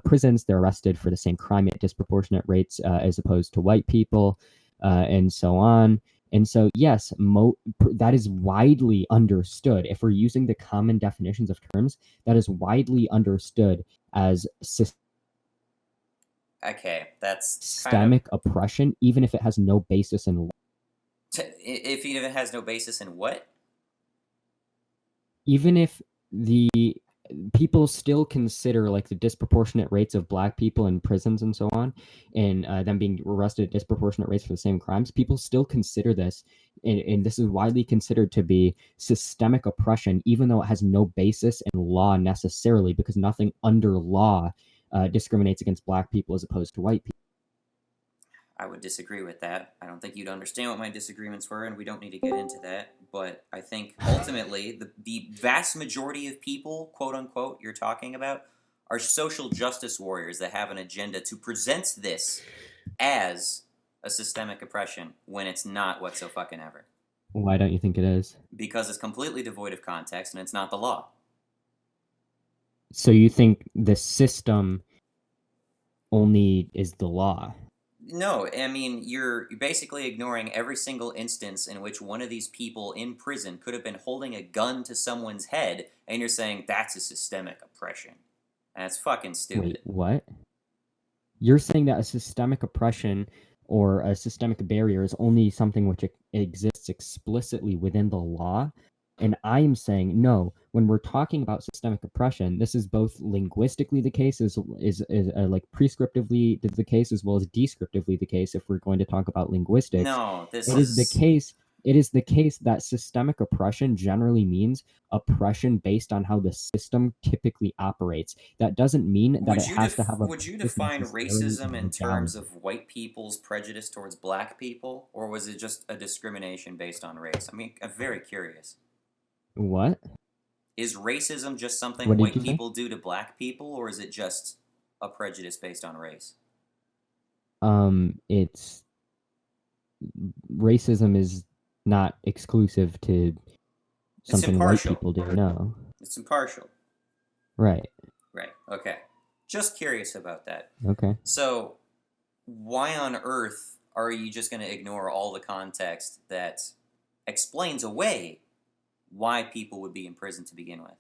prisons. They're arrested for the same crime at disproportionate rates as opposed to white people, and so on. And so, yes, that is widely understood. If we're using the common definitions of terms, that is widely understood as Okay, that's kind of. systemic oppression, even if it has no basis in law. If it even has no basis in what? Even if the people still consider like the disproportionate rates of black people in prisons and so on, and them being arrested at disproportionate rates for the same crimes, people still consider this, and this is widely considered to be systemic oppression, even though it has no basis in law necessarily, because nothing under law discriminates against black people as opposed to white people. I would disagree with that. I don't think you'd understand what my disagreements were, and we don't need to get into that. But I think ultimately, the vast majority of people, quote unquote, you're talking about, are social justice warriors that have an agenda to present this as a systemic oppression when it's not whatsoever. Why don't you think it is? Because it's completely devoid of context and it's not the law. So you think the system only is the law? No, I mean you're basically ignoring every single instance in which one of these people in prison could have been holding a gun to someone's head, and you're saying that's a systemic oppression. And that's fucking Wait, stupid. what? You're saying that a systemic oppression or a systemic barrier is only something which exists explicitly within the law. And I am saying no. When we're talking about systemic oppression, this is both linguistically the case, is like prescriptively the case, as well as descriptively the case. If we're going to talk about linguistics, No, this it is the is. case. It is the case that systemic oppression generally means oppression based on how the system typically operates. That doesn't mean that it has to have a Would you basis define necessarily racism in in terms legality. of white people's prejudice towards black people, or was it just a discrimination based on race? I mean, I'm very curious. What? Is racism just something What did white you say? people do to black people, or is it just a prejudice based on race? It's racism is not exclusive to It's something white impartial. people do. No. It's impartial. Right. Right. Okay. Just curious about that. Okay. So, why on earth are you just going to ignore all the context that explains away why people would be in prison to begin with?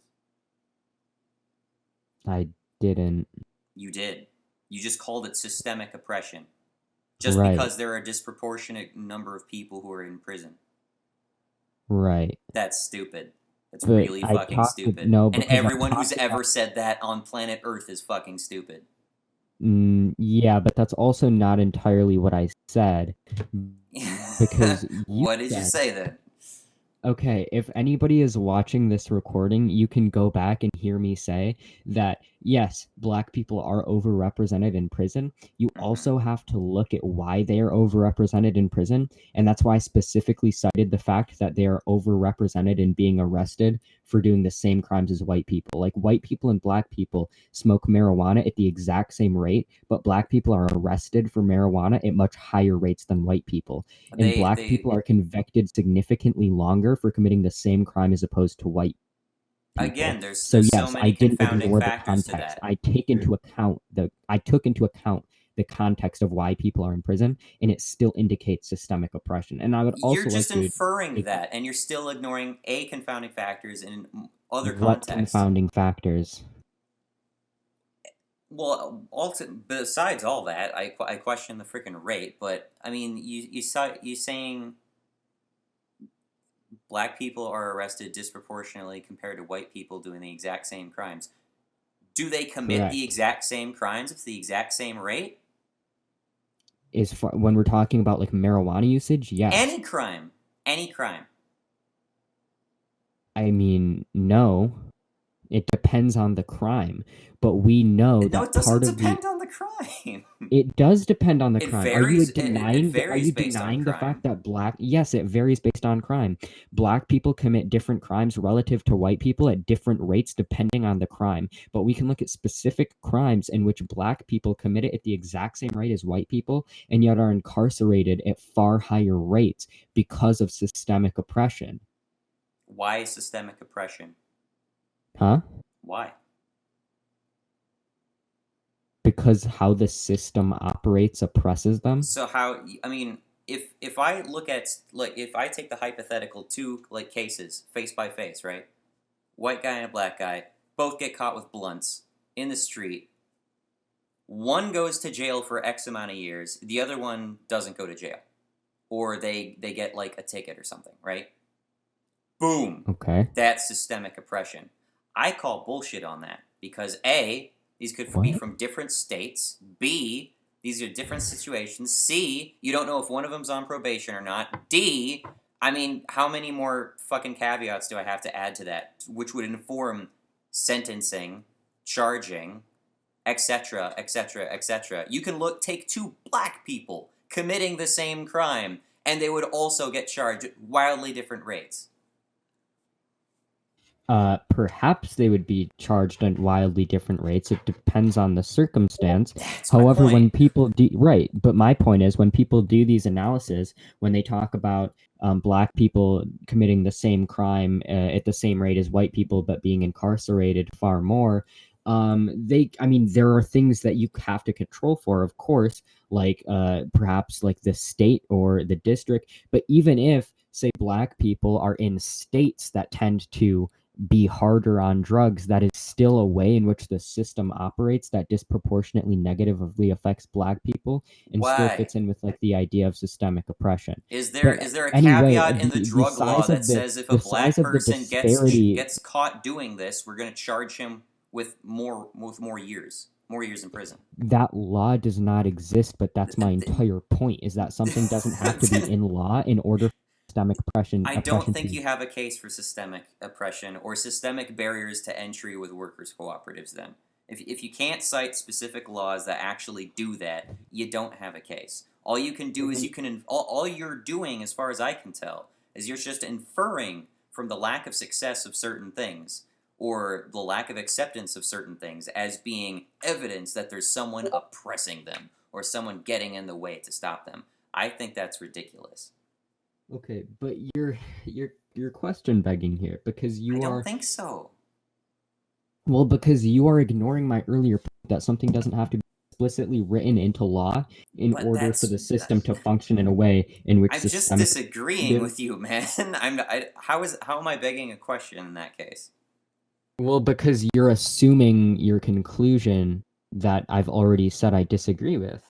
I didn't. You did. You just called it systemic oppression. Just Right. because there are a disproportionate number of people who are in prison. Right. That's stupid. That's But really I fucking talked to stupid. no And because I everyone who's talked ever about said that on planet Earth is fucking stupid. yeah, but that's also not entirely what I said because you What did you said say then? okay, if anybody is watching this recording, you can go back and hear me say that yes, black people are overrepresented in prison. You Mm-hmm. also have to look at why they are overrepresented in prison. And that's why I specifically cited the fact that they are overrepresented in being arrested for doing the same crimes as white people. Like white people and black people smoke marijuana at the exact same rate, but black people are arrested for marijuana at much higher rates than white people, and black They people are convicted significantly longer for committing the same crime as opposed to white people. again, there's So so yes, many I didn't confounding ignore the factors to context. that. I took into account the context of why people are in prison, and it still indicates systemic oppression. And I would You're also like just to inferring that, and you're still ignoring a confounding factors in other what contexts. confounding factors. Well, besides all that, I question the freaking rate. But I mean, you saying black people are arrested disproportionately compared to white people doing the exact same crimes. Do they commit the Correct. exact same crimes at the exact same rate? Is when we're talking about like marijuana usage, yes. Any crime, any crime. I mean, no. It depends on the crime, but we know No, that it doesn't part of the depend on the crime. it does depend on the It crime. varies. It Are varies you based on denying the crime. fact that yes, it varies based on crime. Black people commit different crimes relative to white people at different rates depending on the crime. But we can look at specific crimes in which black people commit it at the exact same rate as white people and yet are incarcerated at far higher rates because of systemic oppression. Why systemic oppression? Huh? Why? Because how the system operates oppresses them. So how? I mean, if I look at, like, if I take the hypothetical two, like, cases face by face, right? White guy and a black guy both get caught with blunts in the street. One goes to jail for X amount of years. The other one doesn't go to jail, or they get like a ticket or something, right? Boom. Okay. That's systemic oppression. I call bullshit on that because A, these could be What? from different states. B, these are different situations. C, you don't know if one of them's on probation or not. D, I mean, how many more fucking caveats do I have to add to that, which would inform sentencing, charging, etc., etc., etc. You can take two black people committing the same crime, and they would also get charged at wildly different rates. Perhaps they would be charged at wildly different rates. It depends on the circumstance. That's my However, when point. people do, right, but my point is when people do these analyses, when they talk about black people committing the same crime at the same rate as white people, but being incarcerated far more, I mean, there are things that you have to control for, of course, like perhaps like the state or the district. But even if, say, black people are in states that tend to be harder on drugs, that is still a way in which the system operates that disproportionately negatively affects black people and still Why? fits in with like the idea of systemic oppression. Is there But is there a anyway, caveat in the the drug law size that of says if a the size black of the person disparity, gets caught doing this, we're going to charge him with more years, more years in prison? that law does not exist, but that's my entire point, is that something doesn't have to be in law in order for systemic I don't oppression think to. you have a case for systemic oppression or systemic barriers to entry with workers' cooperatives then. If you can't cite specific laws that actually do that, you don't have a case. All you can do is all you're doing, as far as I can tell, is you're just inferring from the lack of success of certain things or the lack of acceptance of certain things as being evidence that there's someone oppressing them or someone getting in the way to stop them. I think that's ridiculous. Okay, but you're question begging here because I you don't are. think so. Well, because you are ignoring my earlier point that something doesn't have to be explicitly written into law in But order for that's the system to function in a way in which I'm just systemic. disagreeing with you, man. How am I begging a question in that case? Well, because you're assuming your conclusion that I've already said I disagree with.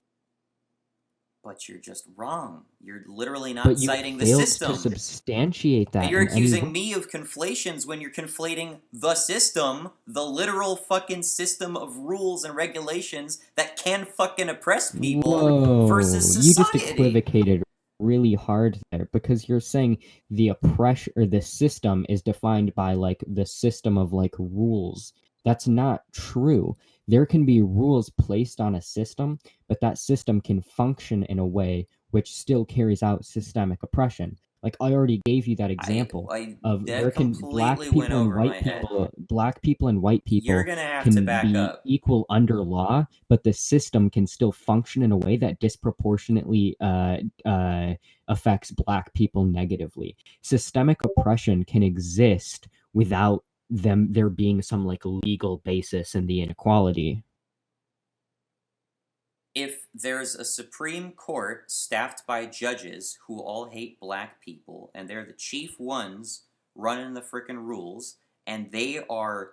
But you're just wrong. You're literally But not you citing the failed to system. substantiate that You're in any accusing way. me of conflations when you're conflating the system, the literal fucking system of rules and regulations that can fucking oppress people, Whoa, versus you just society. equivocated really hard there because you're saying the oppression or the system is defined by like the system of like rules. That's not true. There can be rules placed on a system, but that system can function in a way which still carries out systemic oppression. Like I already gave you that example of That there can completely went over my head. black people and white You're people gonna have to can back be up. equal under law, but the system can still function in a way that disproportionately affects black people negatively. Systemic oppression can exist without there being some like legal basis in the inequality. If there's a Supreme Court staffed by judges who all hate black people, and they're the chief ones running the frickin' rules, and they are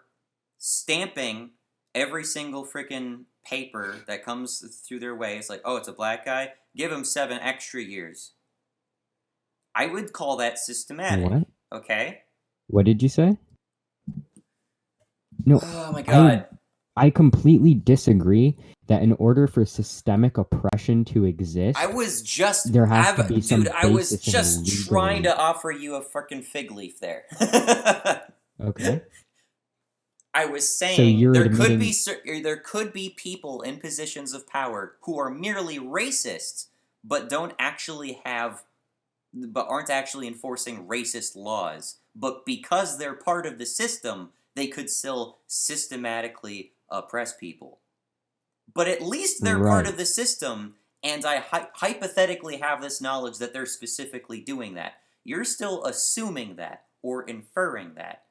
stamping every single frickin' paper that comes through their way, it's like, oh, it's a black guy, give him 7 extra years. I would call that systematic, What? okay? What did you say? No, Oh my I god. I completely disagree that in order for systemic oppression to I exist, was just, there has to be dude, some I was basis in just trying legal. to offer you a frickin' fig leaf there. Okay. I was So saying you're there could admitting there could be people in positions of power who are merely racists, but don't actually have, but aren't actually enforcing racist laws. But because they're part of the system, they could still systematically oppress people. But at least they're part right. of the system, and I hypothetically have this knowledge that they're specifically doing that. You're still assuming that or inferring that.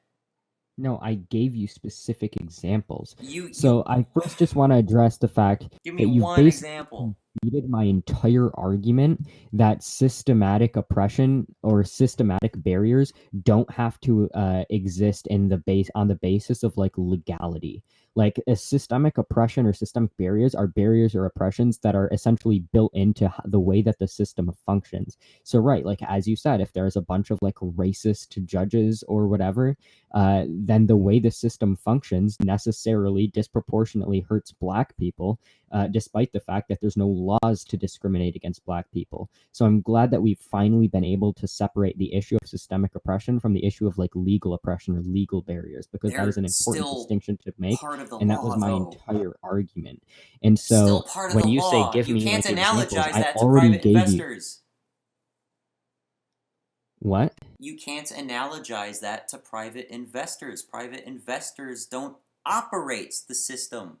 No, I gave you specific examples. You So I first just want to address the fact give me that you've one basically example. defeated my entire argument that systematic oppression or systematic barriers don't have to exist in the base on the basis of like legality. Like a systemic oppression or systemic barriers or oppressions that are essentially built into the way that the system functions. So right, like as you said, if there's a bunch of like racist judges or whatever, then the way the system functions necessarily disproportionately hurts Black people, despite the fact that there's no laws to discriminate against Black people. So I'm glad that we've finally been able to separate the issue of systemic oppression from the issue of like legal oppression or legal barriers, because that is They're an important still distinction to make. part of the And that was law, my though. entire argument. And Still so part of when the you say law. give You me can't like examples, analogize I that to already private gave you investors. what? You can't analogize that to private investors. Private investors don't operate the system.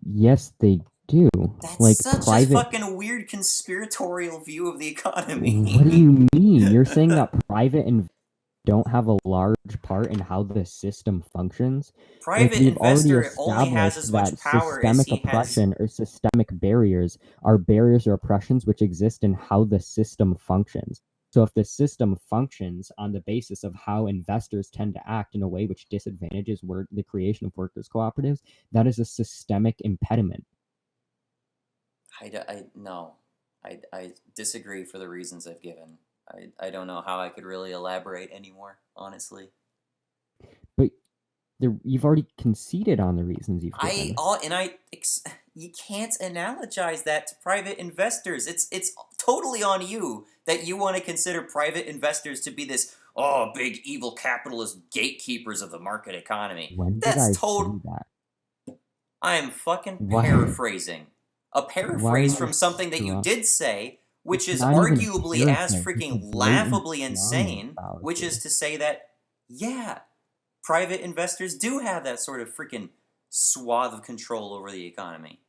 Yes, they do. That's Like such a private. fucking weird conspiratorial view of the What do economy. you mean? You're saying that private investors don't have a large part in how the system functions? Like Private we've already investor only has established as much that power as systemic he has. oppression or systemic barriers are barriers or oppressions which exist in how the system functions. So if the system functions on the basis of how investors tend to act in a way which disadvantages the creation of workers' cooperatives, that is a systemic impediment. No. I disagree for the reasons I've given. I don't know how I could really elaborate anymore, honestly. But you've already conceded on the reasons you've I given. all and I you can't analogize that to private investors. It's totally on you that you want to consider private investors to be this big evil capitalist gatekeepers of the market economy. When did That's I say total. that? I am fucking Why? paraphrasing. A Why are paraphrase you from something that you strong? did say, which It's is not even a arguably as paraphrase. It's a freaking blatant laughably strong insane, which is fallacy. to say that, yeah, private investors do have that sort of freaking swath of control over the economy.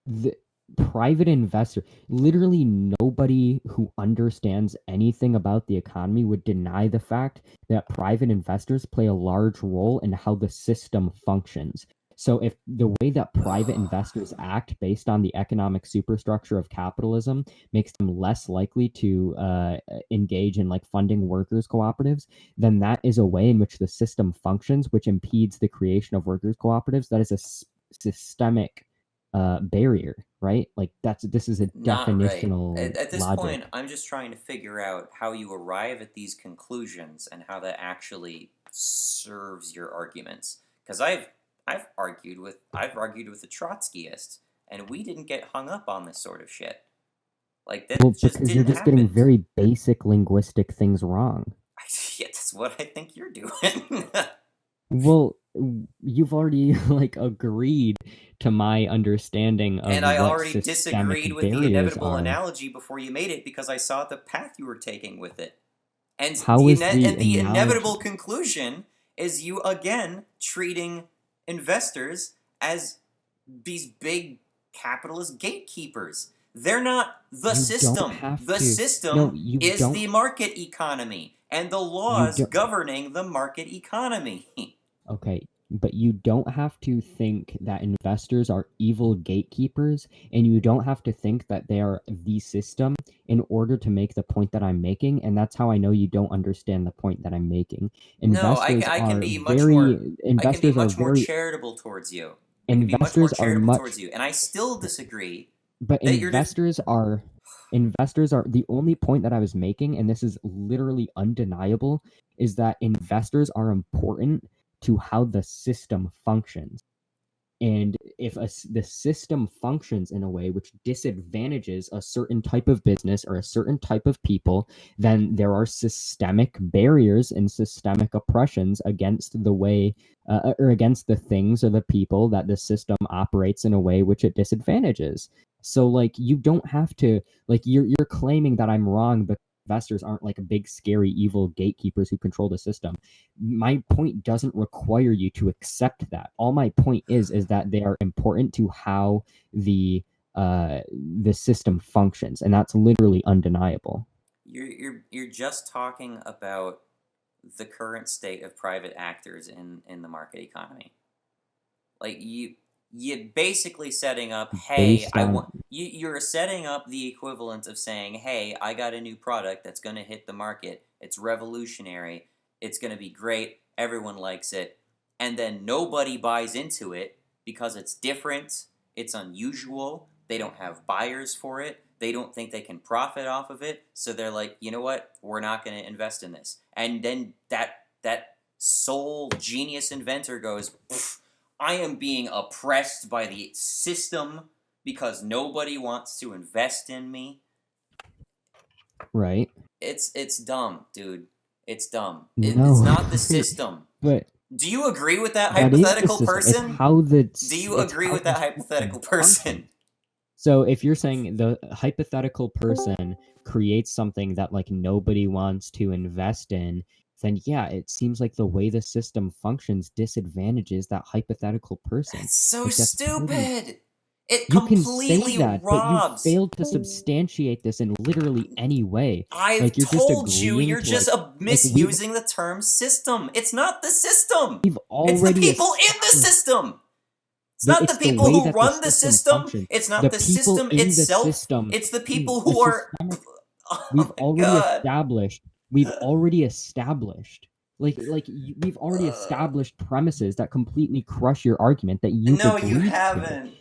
The private investor, literally nobody who understands anything about the economy would deny the fact that private investors play a large role in how the system functions. So if the way that private investors act based on the economic superstructure of capitalism makes them less likely to engage in like funding workers cooperatives, then that is a way in which the system functions, which impedes the creation of workers cooperatives. That is a systemic barrier, right? Like this is a Not right. definitional At this point, logic. I'm just trying to figure out how you arrive at these conclusions and how that actually serves your arguments. Because I've argued with a Trotskyist, and we didn't get hung up on this sort of shit. Like that Well, just because you're didn't just getting happen. very basic linguistic things wrong. Yeah, that's what I think you're doing. Well, you've already like agreed to my understanding of And I what already systemic disagreed with the barriers inevitable are. analogy before you made it because I saw the path you were taking with it. And How is the the analogy? inevitable conclusion is you again treating investors as these big capitalist gatekeepers. They're not the You don't system. have The to. No, system you is don't. the market economy and the You laws don't. governing the market economy. Okay, but you don't have to think that investors are evil gatekeepers, and you don't have to think that they are the system in order to make the point that I'm making. And that's how I know you don't understand the point that I'm making. No, I can be Investors are much more very, charitable towards you. I can be much more investors are charitable towards much, you, and I still disagree but that you're just. investors are the only point that I was making, and this is literally undeniable, is that investors are important to how the system functions. And if the system functions in a way which disadvantages a certain type of business or a certain type of people, then there are systemic barriers and systemic oppressions against the way or against the things or the people that the system operates in a way which it disadvantages. So like you don't have to, like you're claiming that I'm wrong because investors aren't like big scary evil gatekeepers who control the system. My point doesn't require you to accept that. All my point is that they are important to how the system functions, and that's literally undeniable. You're just talking about the current state of private actors in the market economy. Like you're basically setting up, hey, you're setting up the equivalent of saying, hey, I got a new product that's going to hit the market. It's revolutionary. It's going to be great. Everyone likes it. And then nobody buys into it because it's different. It's unusual. They don't have buyers for it. They don't think they can profit off of it. So they're like, you know what? We're not going to invest in this. And then that sole genius inventor goes, I am being oppressed by the system because nobody wants to invest in me. Right. It's dumb, dude. It's dumb. No. It's not the system. But do you agree with that hypothetical person? It's how the do you agree with that hypothetical person? So if you're saying the hypothetical person creates something that like nobody wants to invest in, then yeah, it seems like the way the system functions disadvantages that hypothetical person. It's so stupid. Totally... It you completely can say that, robs. But you failed to substantiate this in literally any way. I've told you, you're just misusing the term system. It's not the system. It's the people in the system. It's not the people who run the system. It's not the system itself. It's the people who are... We've already established we've already established premises that completely crush your argument that you haven't.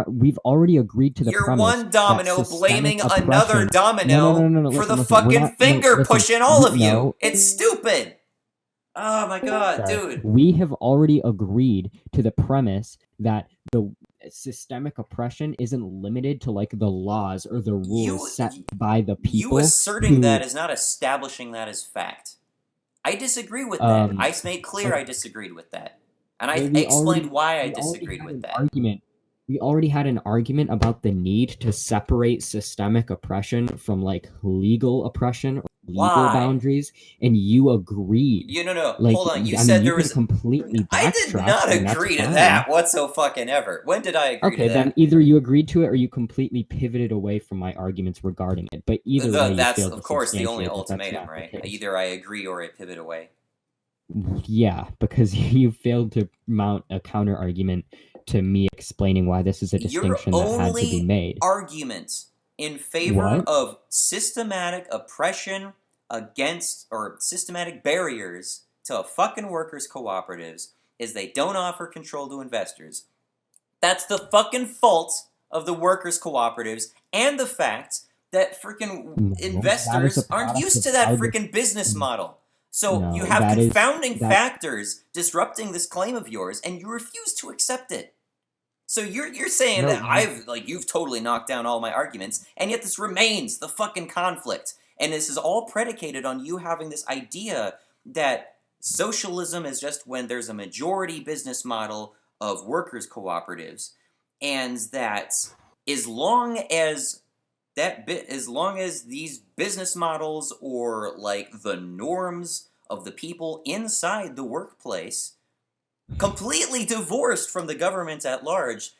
We've already agreed to the You're premise. One domino blaming another domino for the fucking finger pushing all of you. It's stupid. Oh my god, dude. We have already agreed to the premise that the systemic oppression isn't limited to like the laws or the rules set by the people. You asserting that is not establishing that as fact. I disagree with that. I made clear I disagreed with that. And I explained why I disagreed with that. We already had an argument about the need to separate systemic oppression from like legal oppression or legal boundaries, and you agreed. No. Hold on. You said there was completely. I did not agree to that whatsoever. When did I agree to that? Okay, then either you agreed to it or you completely pivoted away from my arguments regarding it. But either way, that's of course the only ultimatum, right? Either I agree or I pivot away. Yeah, because you failed to mount a counter argument to me explaining why this is a distinction that had to be made. Argument in favor of systematic oppression against, or systematic barriers to fucking workers' cooperatives is they don't offer control to investors. That's the fucking fault of the workers' cooperatives and the fact that freaking investors aren't used to that freaking business model. So you have confounding factors disrupting this claim of yours, and you refuse to accept it. So you're saying that you've totally knocked down all my arguments, and yet this remains the fucking conflict. And this is all predicated on you having this idea that socialism is just when there's a majority business model of workers' cooperatives, and that as long as these business models or like the norms of the people inside the workplace completely divorced from the government at large,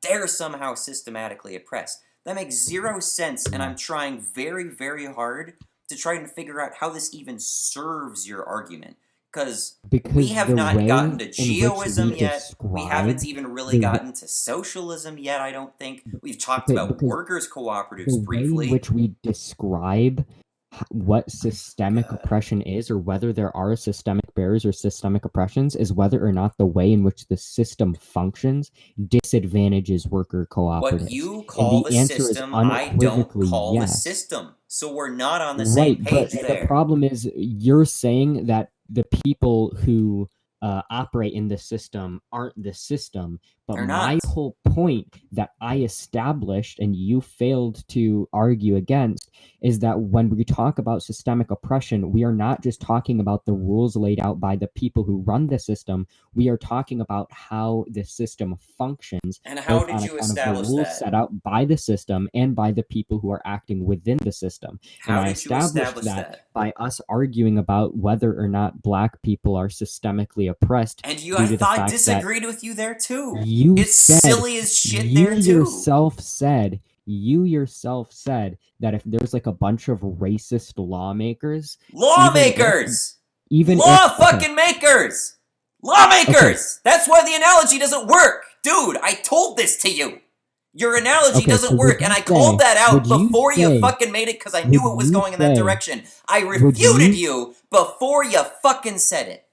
they're somehow systematically oppressed. That makes zero sense, and I'm trying very, very hard to try and figure out how this even serves your argument. Because we have not gotten to geoism yet. We haven't even really gotten to socialism yet, I don't think. We've talked about workers' cooperatives briefly. The way in which we describe what systemic oppression is, or whether there are systemic barriers or systemic oppressions, is whether or not the way in which the system functions disadvantages worker cooperatives. What you call the system, I don't call the system. So we're not on the same page there. The problem is you're saying that the people who operate in the system aren't the system. But They're my not. whole point that I established and you failed to argue against is that when we talk about systemic oppression, we are not just talking about the rules laid out by the people who run the system. We are talking about how the system functions, And how both did on you account of the establish rules that? set out by the system and by the people who are acting within the system. And How I did you established establish that that? by us arguing about whether or not Black people are systemically oppressed And you, I due to the thought, fact that disagreed with you there too. you It's said, silly as shit you there too. yourself said, you yourself said that if there's like a bunch of racist lawmakers, Lawmakers! even if, Law okay, fucking makers! Lawmakers! That's why the analogy doesn't work! Dude, I told this to you! Your analogy okay, so doesn't work, and I called that out before you fucking made it because I knew it was going in that direction. I refuted you before you fucking said it.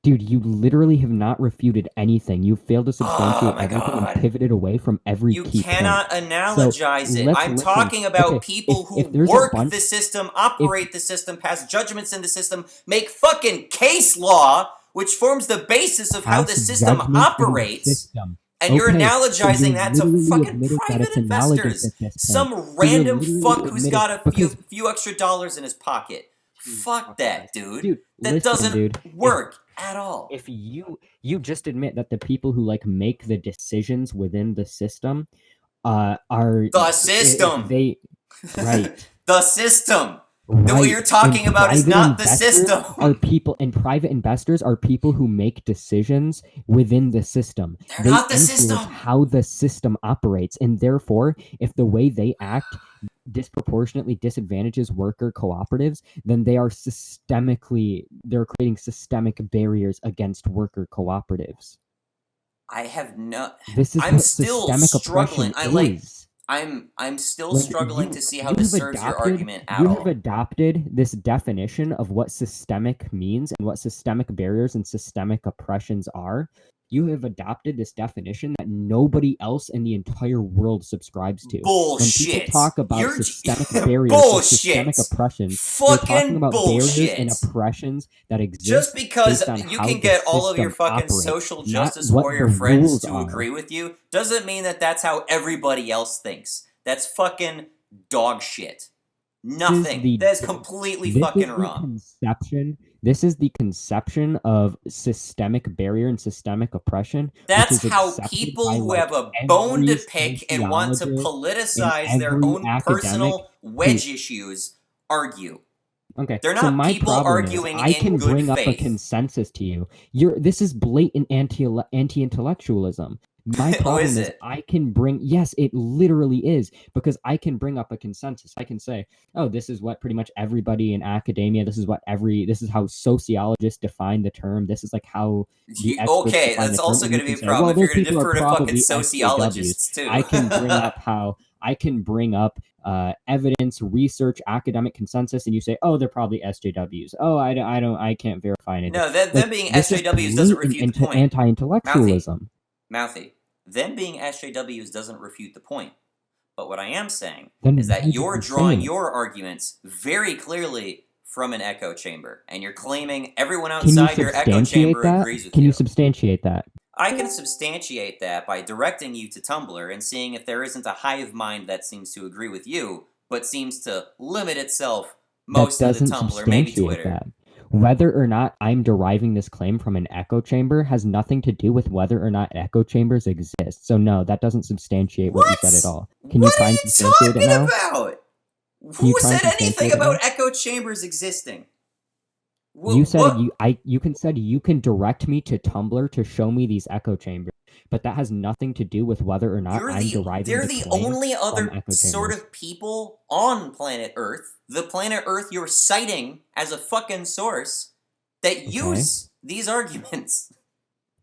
Dude, you literally have not refuted anything. You failed to substantiate everything and pivoted away from every You key cannot point. analogize it. I'm talking about people who work the system, operate the system, pass judgments in the system, make fucking case law, which forms the basis of how the system operates. And you're analogizing that to fucking private investors. Some random fuck who's got a few extra dollars in his pocket. Fuck that, dude. That doesn't work at all. If you just admit that the people who like make the decisions within the system are the system. Right. The system. Right. What you're talking about is not the system. Private investors are people who make decisions within the system. They're not the system. How the system operates, and therefore, if the way they act disproportionately disadvantages worker cooperatives, then they're creating systemic barriers against worker cooperatives. I'm still struggling. I'm still struggling to see how this serves your argument at all. You have adopted this definition of what systemic means and what systemic barriers and systemic oppressions are. You have adopted this definition that nobody else in the entire world subscribes to. Bullshit. When people talk about systemic barriers and systemic oppressions, they're talking about barriers and oppressions that exist. Just because you can get all of your fucking social justice warrior friends to agree with you, doesn't mean that that's how everybody else thinks. That's fucking dog shit. Nothing. That's completely fucking wrong. This is the conception of systemic barrier and systemic oppression. That's how people who have a bone to pick and want to politicize their own personal wedge issues argue. Okay, they're not people arguing in good faith. I can bring up a consensus to you. This is blatant anti-intellectualism. My problem is I can bring, yes, it literally is, because I can bring up a consensus. I can say, oh, this is what pretty much everybody in academia, this is how sociologists define the term. This is like how the okay, that's also going to be a problem if you're going to defer to fucking sociologists too. I can bring up evidence, research, academic consensus, and you say, oh, they're probably SJWs. Oh, I can't verify anything. No, them being SJWs doesn't refute the point. Anti-intellectualism. Mouthy, them being SJWs doesn't refute the point. But what I am saying is that you're drawing your arguments very clearly from an echo chamber, and you're claiming everyone outside your echo chamber agrees with you. Can you substantiate that? I can substantiate that by directing you to Tumblr and seeing if there isn't a hive mind that seems to agree with you, but seems to limit itself most of the Tumblr, maybe Twitter. That. Whether or not I'm deriving this claim from an echo chamber has nothing to do with whether or not echo chambers exist. So no, that doesn't substantiate what you said at all. Can you try and substantiate it now? What are you talking about? Who said anything about echo chambers existing? You said you can direct me to Tumblr to show me these echo chambers, but that has nothing to do with whether or not I'm deriving. They're the only other sort of people on planet Earth, the planet Earth you're citing as a fucking source, that use these arguments.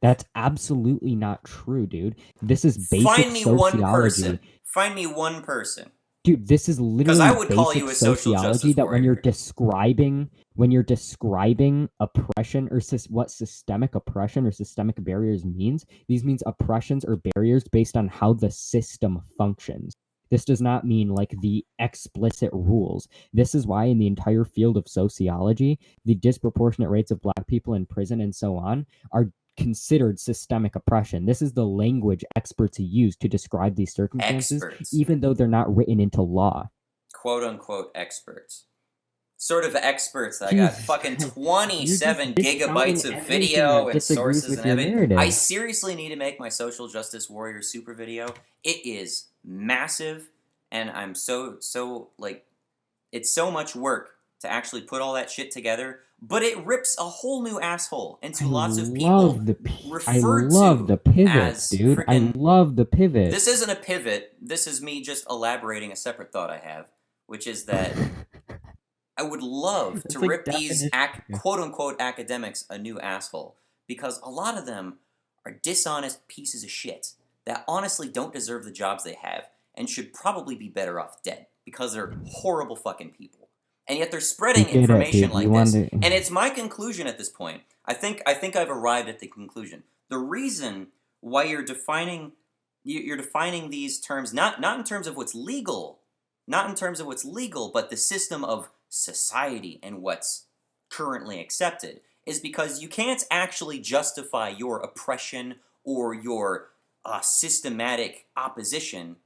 That's absolutely not true, dude. This is basic sociology. Find me one person. Dude, this is literally basic sociology that when you're describing oppression or what systemic oppression or systemic barriers means, these means oppressions or barriers based on how the system functions. This does not mean like the explicit rules. This is why in the entire field of sociology, the disproportionate rates of black people in prison and so on are considered systemic oppression. This is the language experts use to describe these circumstances, Experts. even though they're not written into law. Quote unquote experts. Sort of experts that got fucking 27 gigabytes of video and sources and everything. I seriously need to make my social justice warrior super video. It is massive, and I'm so like, it's so much work to actually put all that shit together, but it rips a whole new asshole into lots of people referred to the pivot, as dude. freaking, I love the pivot. This isn't a pivot. This is me just elaborating a separate thought I have, which is that I would love to rip these quote-unquote academics a new asshole, because a lot of them are dishonest pieces of shit that honestly don't deserve the jobs they have and should probably be better off dead, because they're horrible fucking people. And yet they're spreading information like this. And it's my conclusion at this point. I think I've arrived at the conclusion. The reason why you're defining these terms, not in terms of what's legal, but the system of society and what's currently accepted, is because you can't actually justify your oppression or your systematic opposition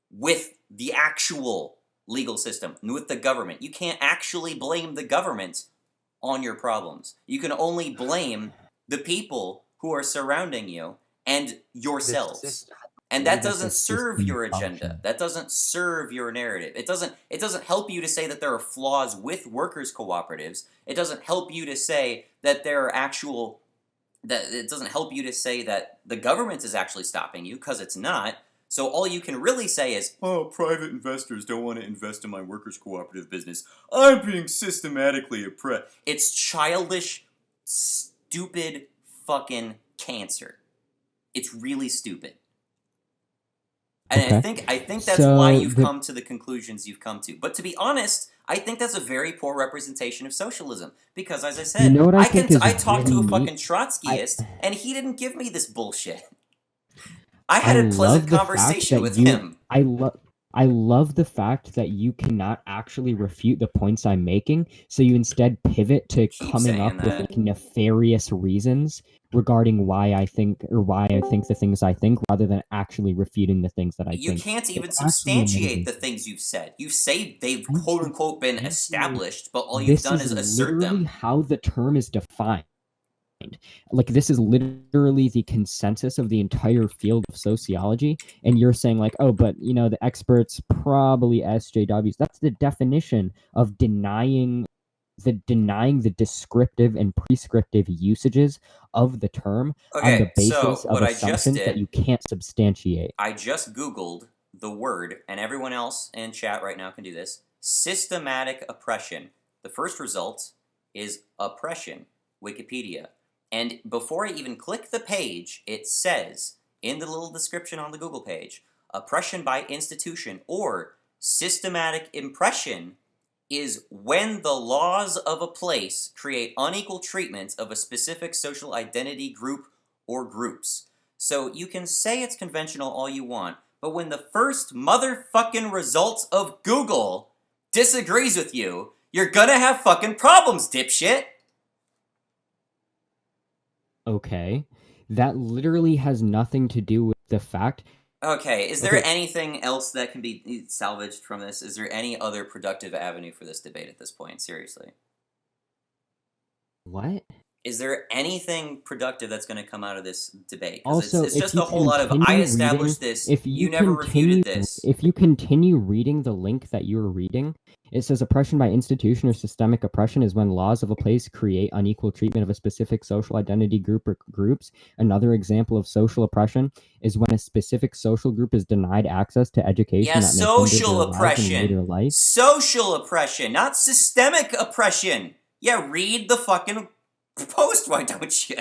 with the actual legal system, with the government. You can't actually blame the government on your problems. You can only blame the people who are surrounding you and yourselves. And that doesn't serve your agenda. That doesn't serve your narrative. It doesn't help you to say that there are flaws with workers' cooperatives. It doesn't help you to say that it doesn't help you to say that the government is actually stopping you, because it's not. So all you can really say is, oh, private investors don't want to invest in my workers' cooperative business. I'm being systematically oppressed. It's childish, stupid fucking cancer. It's really stupid. And I think that's why you've come to the conclusions you've come to. But to be honest, I think that's a very poor representation of socialism. Because as I said, I talked to a fucking Trotskyist, and he didn't give me this bullshit. I had a pleasant conversation with him. I love the fact that you cannot actually refute the points I'm making, so you instead pivot to coming up with like nefarious reasons regarding why I think the things I think, rather than actually refuting the things that I think. You can't even substantiate the things you've said. You say they've quote-unquote been established, but all you've done is assert them. This is literally how the term is defined. Like, this is literally the consensus of the entire field of sociology, and you're saying like, oh, but the experts probably SJWs. That's the definition of denying the descriptive and prescriptive usages of the term on the basis of assumptions that you can't substantiate. I just Googled the word, and everyone else in chat right now can do this: systematic oppression. The first result is oppression, Wikipedia. And before I even click the page, it says, in the little description on the Google page, oppression by institution or systematic impression is when the laws of a place create unequal treatment of a specific social identity group or groups. So you can say it's conventional all you want, but when the first motherfucking result of Google disagrees with you, you're gonna have fucking problems, dipshit! Okay, that literally has nothing to do with the fact. Okay, is there anything else that can be salvaged from this? Is there any other productive avenue for this debate at this point? Seriously. What? Is there anything productive that's going to come out of this debate? Also, it's just a whole lot of, I established this, you never refuted this. If you continue reading the link that you were reading, it says oppression by institution or systemic oppression is when laws of a place create unequal treatment of a specific social identity group or groups. Another example of social oppression is when a specific social group is denied access to education. Yeah, social oppression. Social oppression, not systemic oppression. Yeah, read the fucking post, why don't you?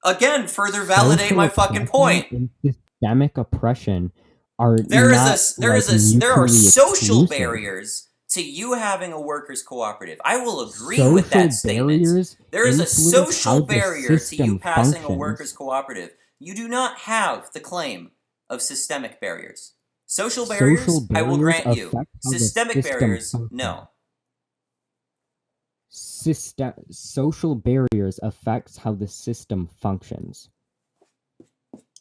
Again, further validate my fucking point. And systemic oppression are there are social barriers to you having a workers' cooperative. I will agree with that statement. There is a social barrier to you passing a workers' cooperative. You do not have the claim of systemic barriers. Social Social barriers, I will barriers grant you. affect how the Systemic system barriers, functions. no. Social barriers affects how the system functions.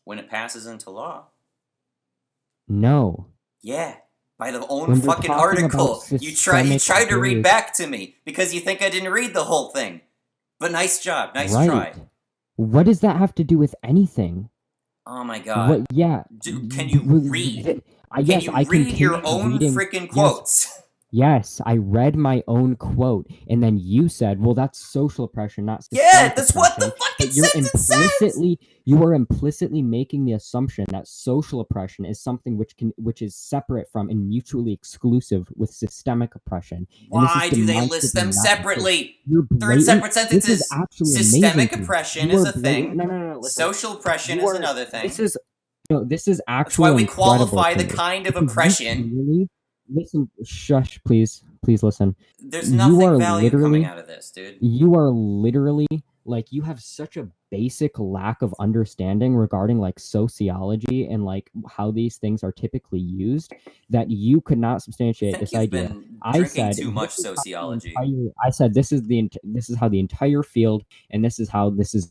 When it passes into law. No. Yeah. By the own When we're fucking talking about article. You tried systemic to read barriers, back to me because you think I didn't read the whole thing. But nice job. Nice right? try. What does that have to do with anything? Oh my god. What? Yeah. Can you read? Yes, I read your continued own reading. freaking quotes? Yes, I read my own quote, and then you said, "Well, that's social oppression, not systemic Yeah, that's oppression." what the fucking But you're sentence says. you are implicitly making the assumption that social oppression is something which is separate from and mutually exclusive with systemic oppression. Why do they list them separately? They're in separate sentences. This is actually Systemic amazing. oppression is a thing. No. Listen. Social oppression is another thing. This is actually That's why we incredible qualify to the me. kind of Because oppression. listen, shush, please listen. There's nothing value coming out of this, dude. You are literally like, you have such a basic lack of understanding regarding like sociology and like how these things are typically used that you could not substantiate this idea. I said too much sociology. I said this is how the entire field, and this is how this is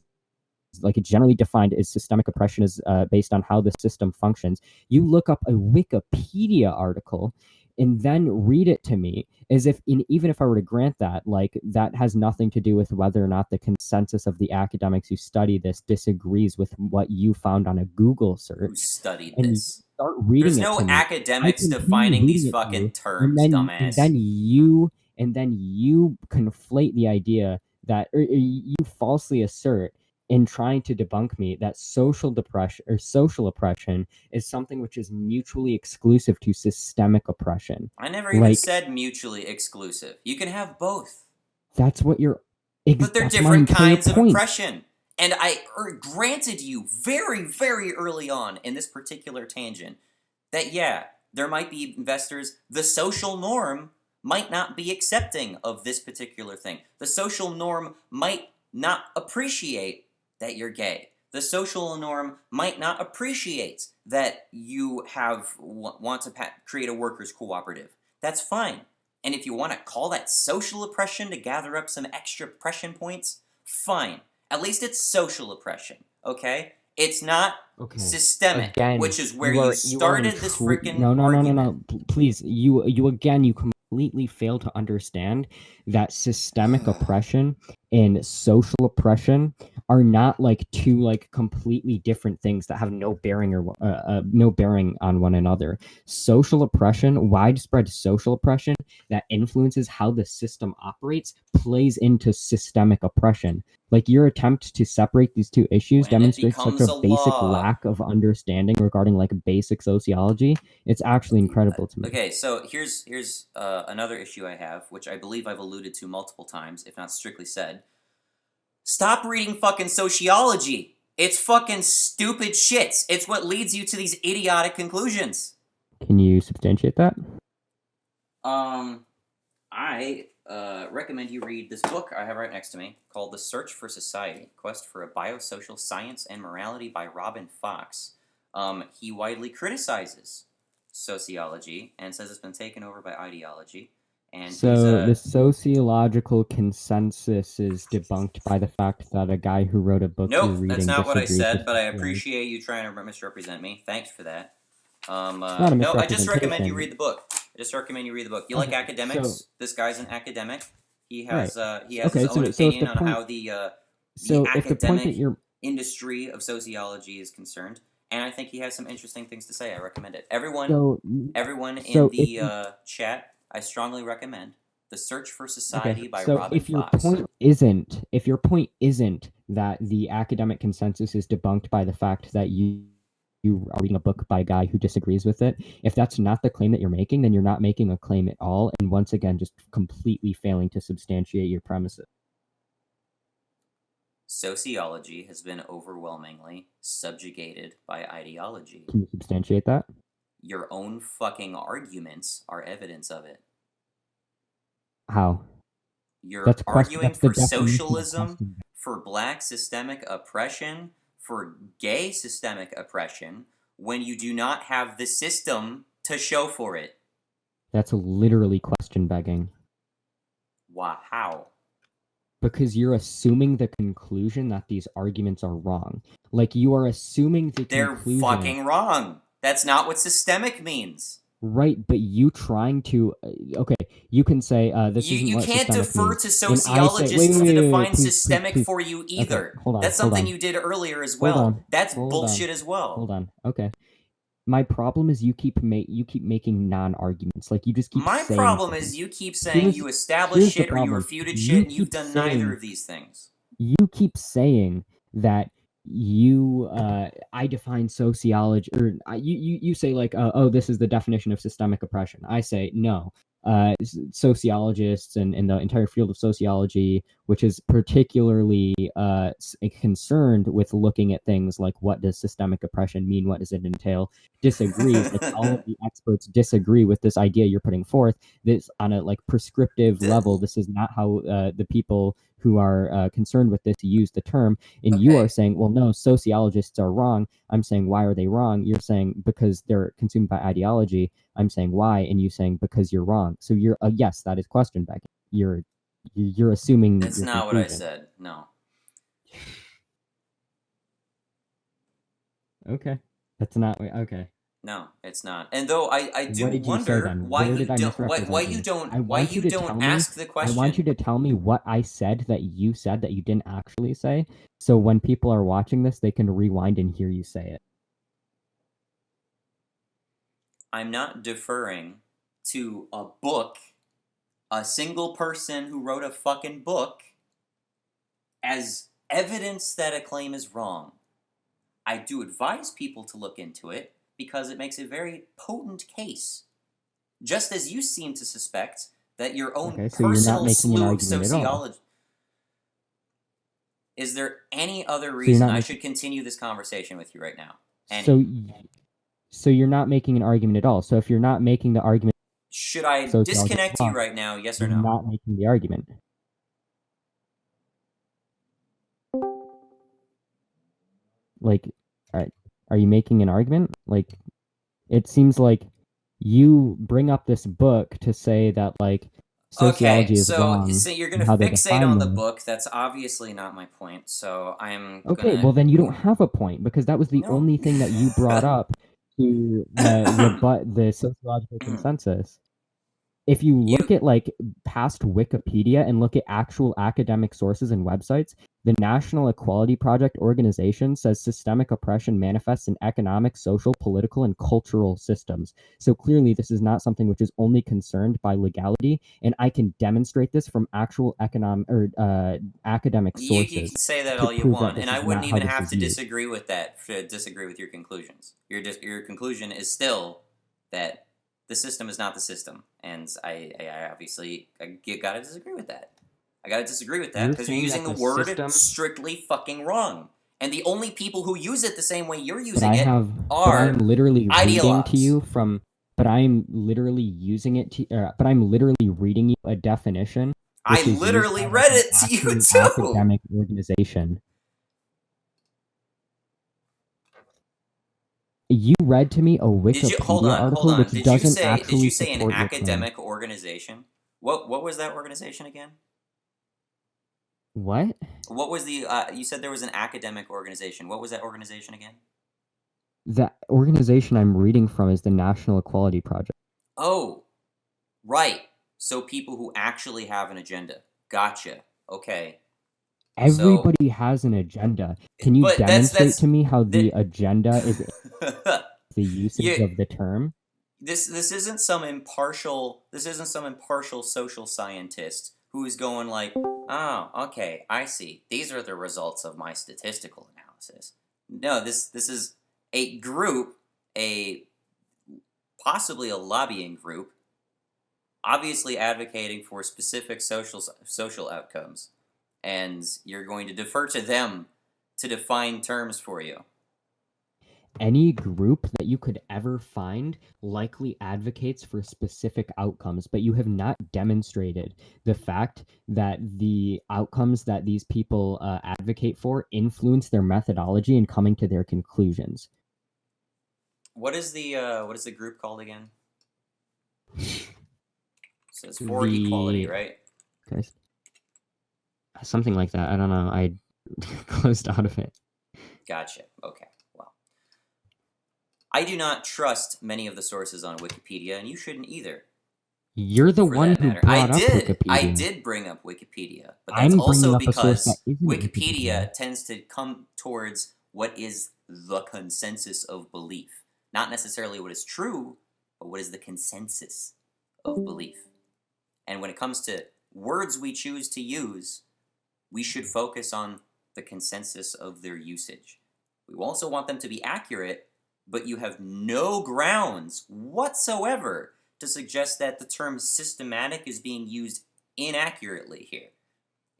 like generally defined as systemic oppression is based on how the system functions. You look up a Wikipedia article and then read it to me as if even if I were to grant that, like, that has nothing to do with whether or not the consensus of the academics who study this disagrees with what you found on a Google search. Who studied and this? You start reading There's it no to me. academics defining these fucking terms, dumbass. And then you conflate the idea that, or you falsely assert in trying to debunk me that social oppression is something which is mutually exclusive to systemic oppression. I never even said mutually exclusive. You can have both. That's what you're. But they're different kinds of oppression. And I granted you very, very early on in this particular tangent that, yeah, there might be investors, the social norm might not be accepting of this particular thing. The social norm might not appreciate that you're gay. The social norm might not appreciate that you want to create a workers' cooperative. That's fine. And if you want to call that social oppression to gather up some extra oppression points, fine. At least it's social oppression, okay? It's not systemic, again, which is where you started this freaking argument. No. Please, you completely fail to understand that systemic oppression and social oppression are not like two like completely different things that have no bearing on one another. Social oppression, widespread social oppression that influences how the system operates, plays into systemic oppression. Like, your attempt to separate these two issues demonstrates such a basic lack of understanding regarding like basic sociology. It's actually incredible to me. Okay, so here's another issue I have, which I believe I've alluded to multiple times, if not strictly said. Stop reading fucking sociology. It's fucking stupid shit. It's what leads you to these idiotic conclusions. Can you substantiate that? I recommend you read this book I have right next to me called The Search for Society, Quest for a Biosocial Science and Morality by Robin Fox. He widely criticizes sociology and says it's been taken over by ideology. And so the sociological consensus is debunked by the fact that a guy who wrote a book you're reading that's not what I said, but I appreciate you trying to misrepresent me. Thanks for that. No, I just recommend you read the book. You like academics? So, this guy's an academic. He has his own so opinion on point, how the if the point that you're industry of sociology is concerned, and I think he has some interesting things to say. I recommend it. Everyone in the chat, I strongly recommend The Search for Society by Robin Fox. If your point isn't that the academic consensus is debunked by the fact that you are reading a book by a guy who disagrees with it, if that's not the claim that you're making, then you're not making a claim at all, and once again, just completely failing to substantiate your premises. Sociology has been overwhelmingly subjugated by ideology. Can you substantiate that? Your own fucking arguments are evidence of it. How? You're arguing for socialism, for black systemic oppression, for gay systemic oppression, when you do not have the system to show for it. That's literally question begging. Why? How? Because you're assuming the conclusion that these arguments are wrong. Like, you are assuming the They're conclusion. fucking wrong. That's not what systemic means. Right, but you trying to okay, you can say this isn't You what can't systemic defer means. to And I say, sociologists to define please, systemic please. for you either. Okay, hold on, That's something you did earlier as well. Hold on, That's hold bullshit on, as well. Hold on. Okay. My problem is you keep making non-arguments. Like, you just keep My saying problem things. is you keep saying you established shit or you refuted shit, and you've done neither of these things. You keep saying that I define sociology, or you say, like, oh, this is the definition of systemic oppression. I say no. Sociologists and the entire field of sociology, which is particularly concerned with looking at things like, what does systemic oppression mean, what does it entail, disagrees. Like, all of the experts disagree with this idea you're putting forth. This, on a like prescriptive level, this is not how the people who are concerned with this use the term. And you are saying, well, no, sociologists are wrong. I'm saying, why are they wrong? You're saying because they're consumed by ideology. I'm saying why, and you saying because you're wrong. So you're yes, that is question begging. You're assuming. That's your not conclusion. what I said. No. Okay, that's not okay. No, it's not. And though I do what did wonder you say, then? why Where you did I don't why you don't ask the question. I want you to tell me what I said that you said that you didn't actually say. So when people are watching this, they can rewind and hear you say it. I'm not deferring to a book, a single person who wrote a fucking book, as evidence that a claim is wrong. I do advise people to look into it because it makes a very potent case. Just as you seem to suspect that your own personal slew of sociology. Is there any other reason I should continue this conversation with you right now? So you're not making an argument at all. So if you're not making the argument, should I disconnect you right now? Yes or no? You're not making the argument. Like, are you making an argument? Like, it seems like you bring up this book to say that, like, sociology is wrong. So you're going to fixate on the book. That's obviously not my point. So I'm okay. Well, then you don't have a point, because that was the only thing that you brought up to rebut the sociological consensus. If you look at like past Wikipedia and look at actual academic sources and websites, the National Equality Project organization says systemic oppression manifests in economic, social, political, and cultural systems. So clearly this is not something which is only concerned by legality, and I can demonstrate this from actual economic or academic sources. You can say that all you want, and I wouldn't even have to disagree with that to disagree with your conclusions. Your conclusion is still that the system is not the system, and I obviously gotta disagree with that. I gotta disagree with that because you're using the word strictly fucking wrong, and the only people who use it the same way you're using it are I'm literally reading ideologues. to you from. But I'm literally using it to. But I'm literally reading you a definition. I literally read it to you too. Academic organization. You read to me a Wikipedia article which doesn't actually. Did you say an academic organization? What was that organization again? What? What was the? You said there was an academic organization. What was that organization again? The organization I'm reading from is the National Equality Project. Oh, right. So people who actually have an agenda. Gotcha. Okay. Everybody has an agenda. Can you demonstrate to me how the agenda is the usage of the term? This isn't some impartial social scientist who's going like, oh, okay, I see. These are the results of my statistical analysis. No, this is a group, possibly a lobbying group, obviously advocating for specific social outcomes. And you're going to defer to them to define terms for you. Any group that you could ever find likely advocates for specific outcomes, but you have not demonstrated the fact that the outcomes that these people advocate for influence their methodology in coming to their conclusions. What is the group called again? So it's for The- equality, right? Okay. Something like that. I don't know. I closed out of it. Gotcha. Okay. Well, I do not trust many of the sources on Wikipedia, and you shouldn't either. You're the For one that who matter, brought up Wikipedia. I did bring up Wikipedia, but that's I'm bringing also up a source that because isn't Wikipedia Wikipedia. tends to come towards what is the consensus of belief, not necessarily what is true, but what is the consensus of belief. And when it comes to words we choose to use, we should focus on the consensus of their usage. We also want them to be accurate, but you have no grounds whatsoever to suggest that the term systematic is being used inaccurately here.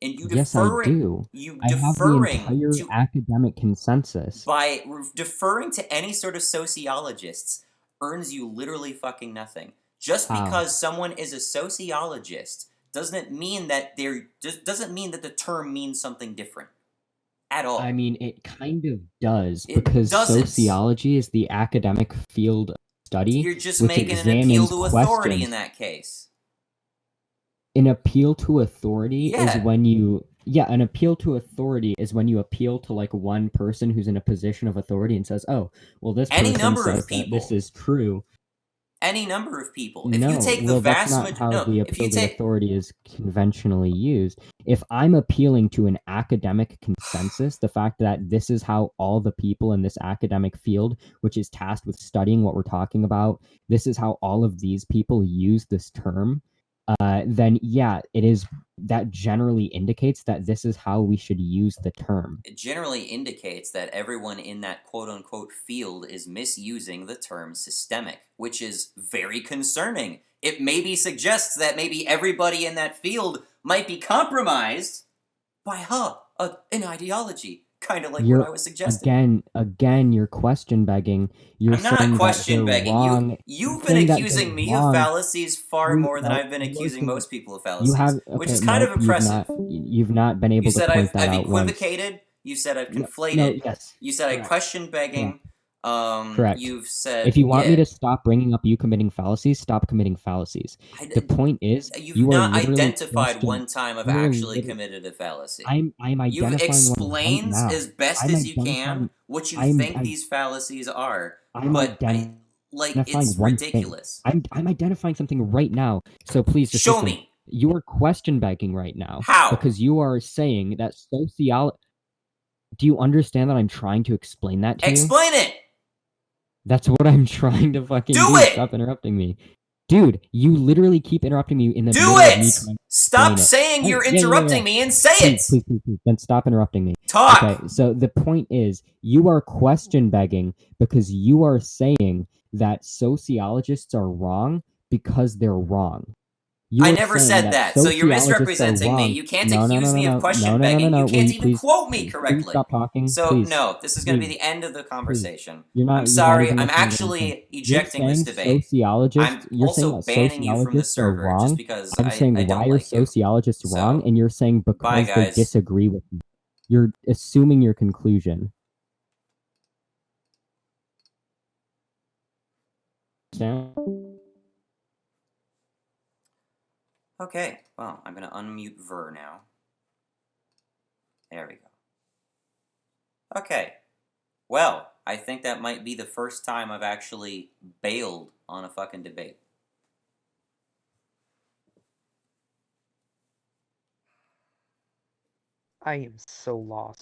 And you Yes, I deferring, do. you I have the deferring entire to academic consensus. by deferring to any sort of sociologists earns you literally fucking nothing. Just How? because someone is a sociologist doesn't mean that the term means something different at all. I mean, it kind of does, It because doesn't. sociology is the academic field of study You're just which making an appeal examines to authority questions. in that case. An appeal to authority Yeah. is when you an appeal to authority is when you appeal to like one person who's in a position of authority and says, "Oh, well, this Any person number of says that this people. is true." Any number of people. If you No, take the well, that's vast not how no, the if you appeal to take authority is conventionally used. If I'm appealing to an academic consensus, the fact that this is how all the people in this academic field, which is tasked with studying what we're talking about, this is how all of these people use this term, then yeah, it is, that generally indicates that this is how we should use the term. it generally indicates that everyone in that quote-unquote field is misusing the term systemic, which is very concerning. It maybe suggests that maybe everybody in that field might be compromised by an ideology, kind of like what I was suggesting. Again, you're question begging. You're I'm not saying that question they're begging. wrong. You've been Saying that they're accusing me of wrong. fallacies far more than No, I've been you are accusing saying most people of you fallacies, have, which okay, is kind no, of impressive. you've not been You able to said point that I've out once. equivocated. You said I've No, conflated. yes, You said I correct, question begging. correct. You've If said you want me yeah. to stop bringing up you committing fallacies, stop committing fallacies. The point is, You've you are not literally identified one time I've you are actually literally, committed a fallacy. I'm You've identifying one right explained now. as best I'm as you can identifying, what you I'm, think I'm, these fallacies are, I'm but identifying it's one thing. ridiculous. I'm identifying something right now. So please just Show listen. me. You are question begging right now How? because you are saying that sociology. Do you understand that I'm trying to explain that to you? Explain it. That's what I'm trying to fucking Do do. it. Stop interrupting me. Dude, you literally keep interrupting me in the Do middle of me it. trying to Stop explain it. saying Hey, you're yeah. interrupting me and say it. Please. Then stop interrupting me. Talk. Okay, so the point is, you are question begging because you are saying that sociologists are wrong because they're wrong. You I are never saying said that, so you're sociologists are misrepresenting me. wrong. You can't accuse me of question begging. You Will can't you even quote me please correctly. stop talking? So, Please. no, this is going to be Please. the end of the conversation. You're I'm not sorry. even I'm listening to anything. actually ejecting You're this saying debate. sociologists. I'm You're saying also that banning you from the sociologists are server just wrong. because I'm saying I why don't are like you. sociologists wrong, So, and you're saying bye, because they guys. disagree with you. You're assuming your conclusion. Okay, well, I'm going to unmute Ver now. There we go. Okay, well, I think that might be the first time I've actually bailed on a fucking debate. I am so lost.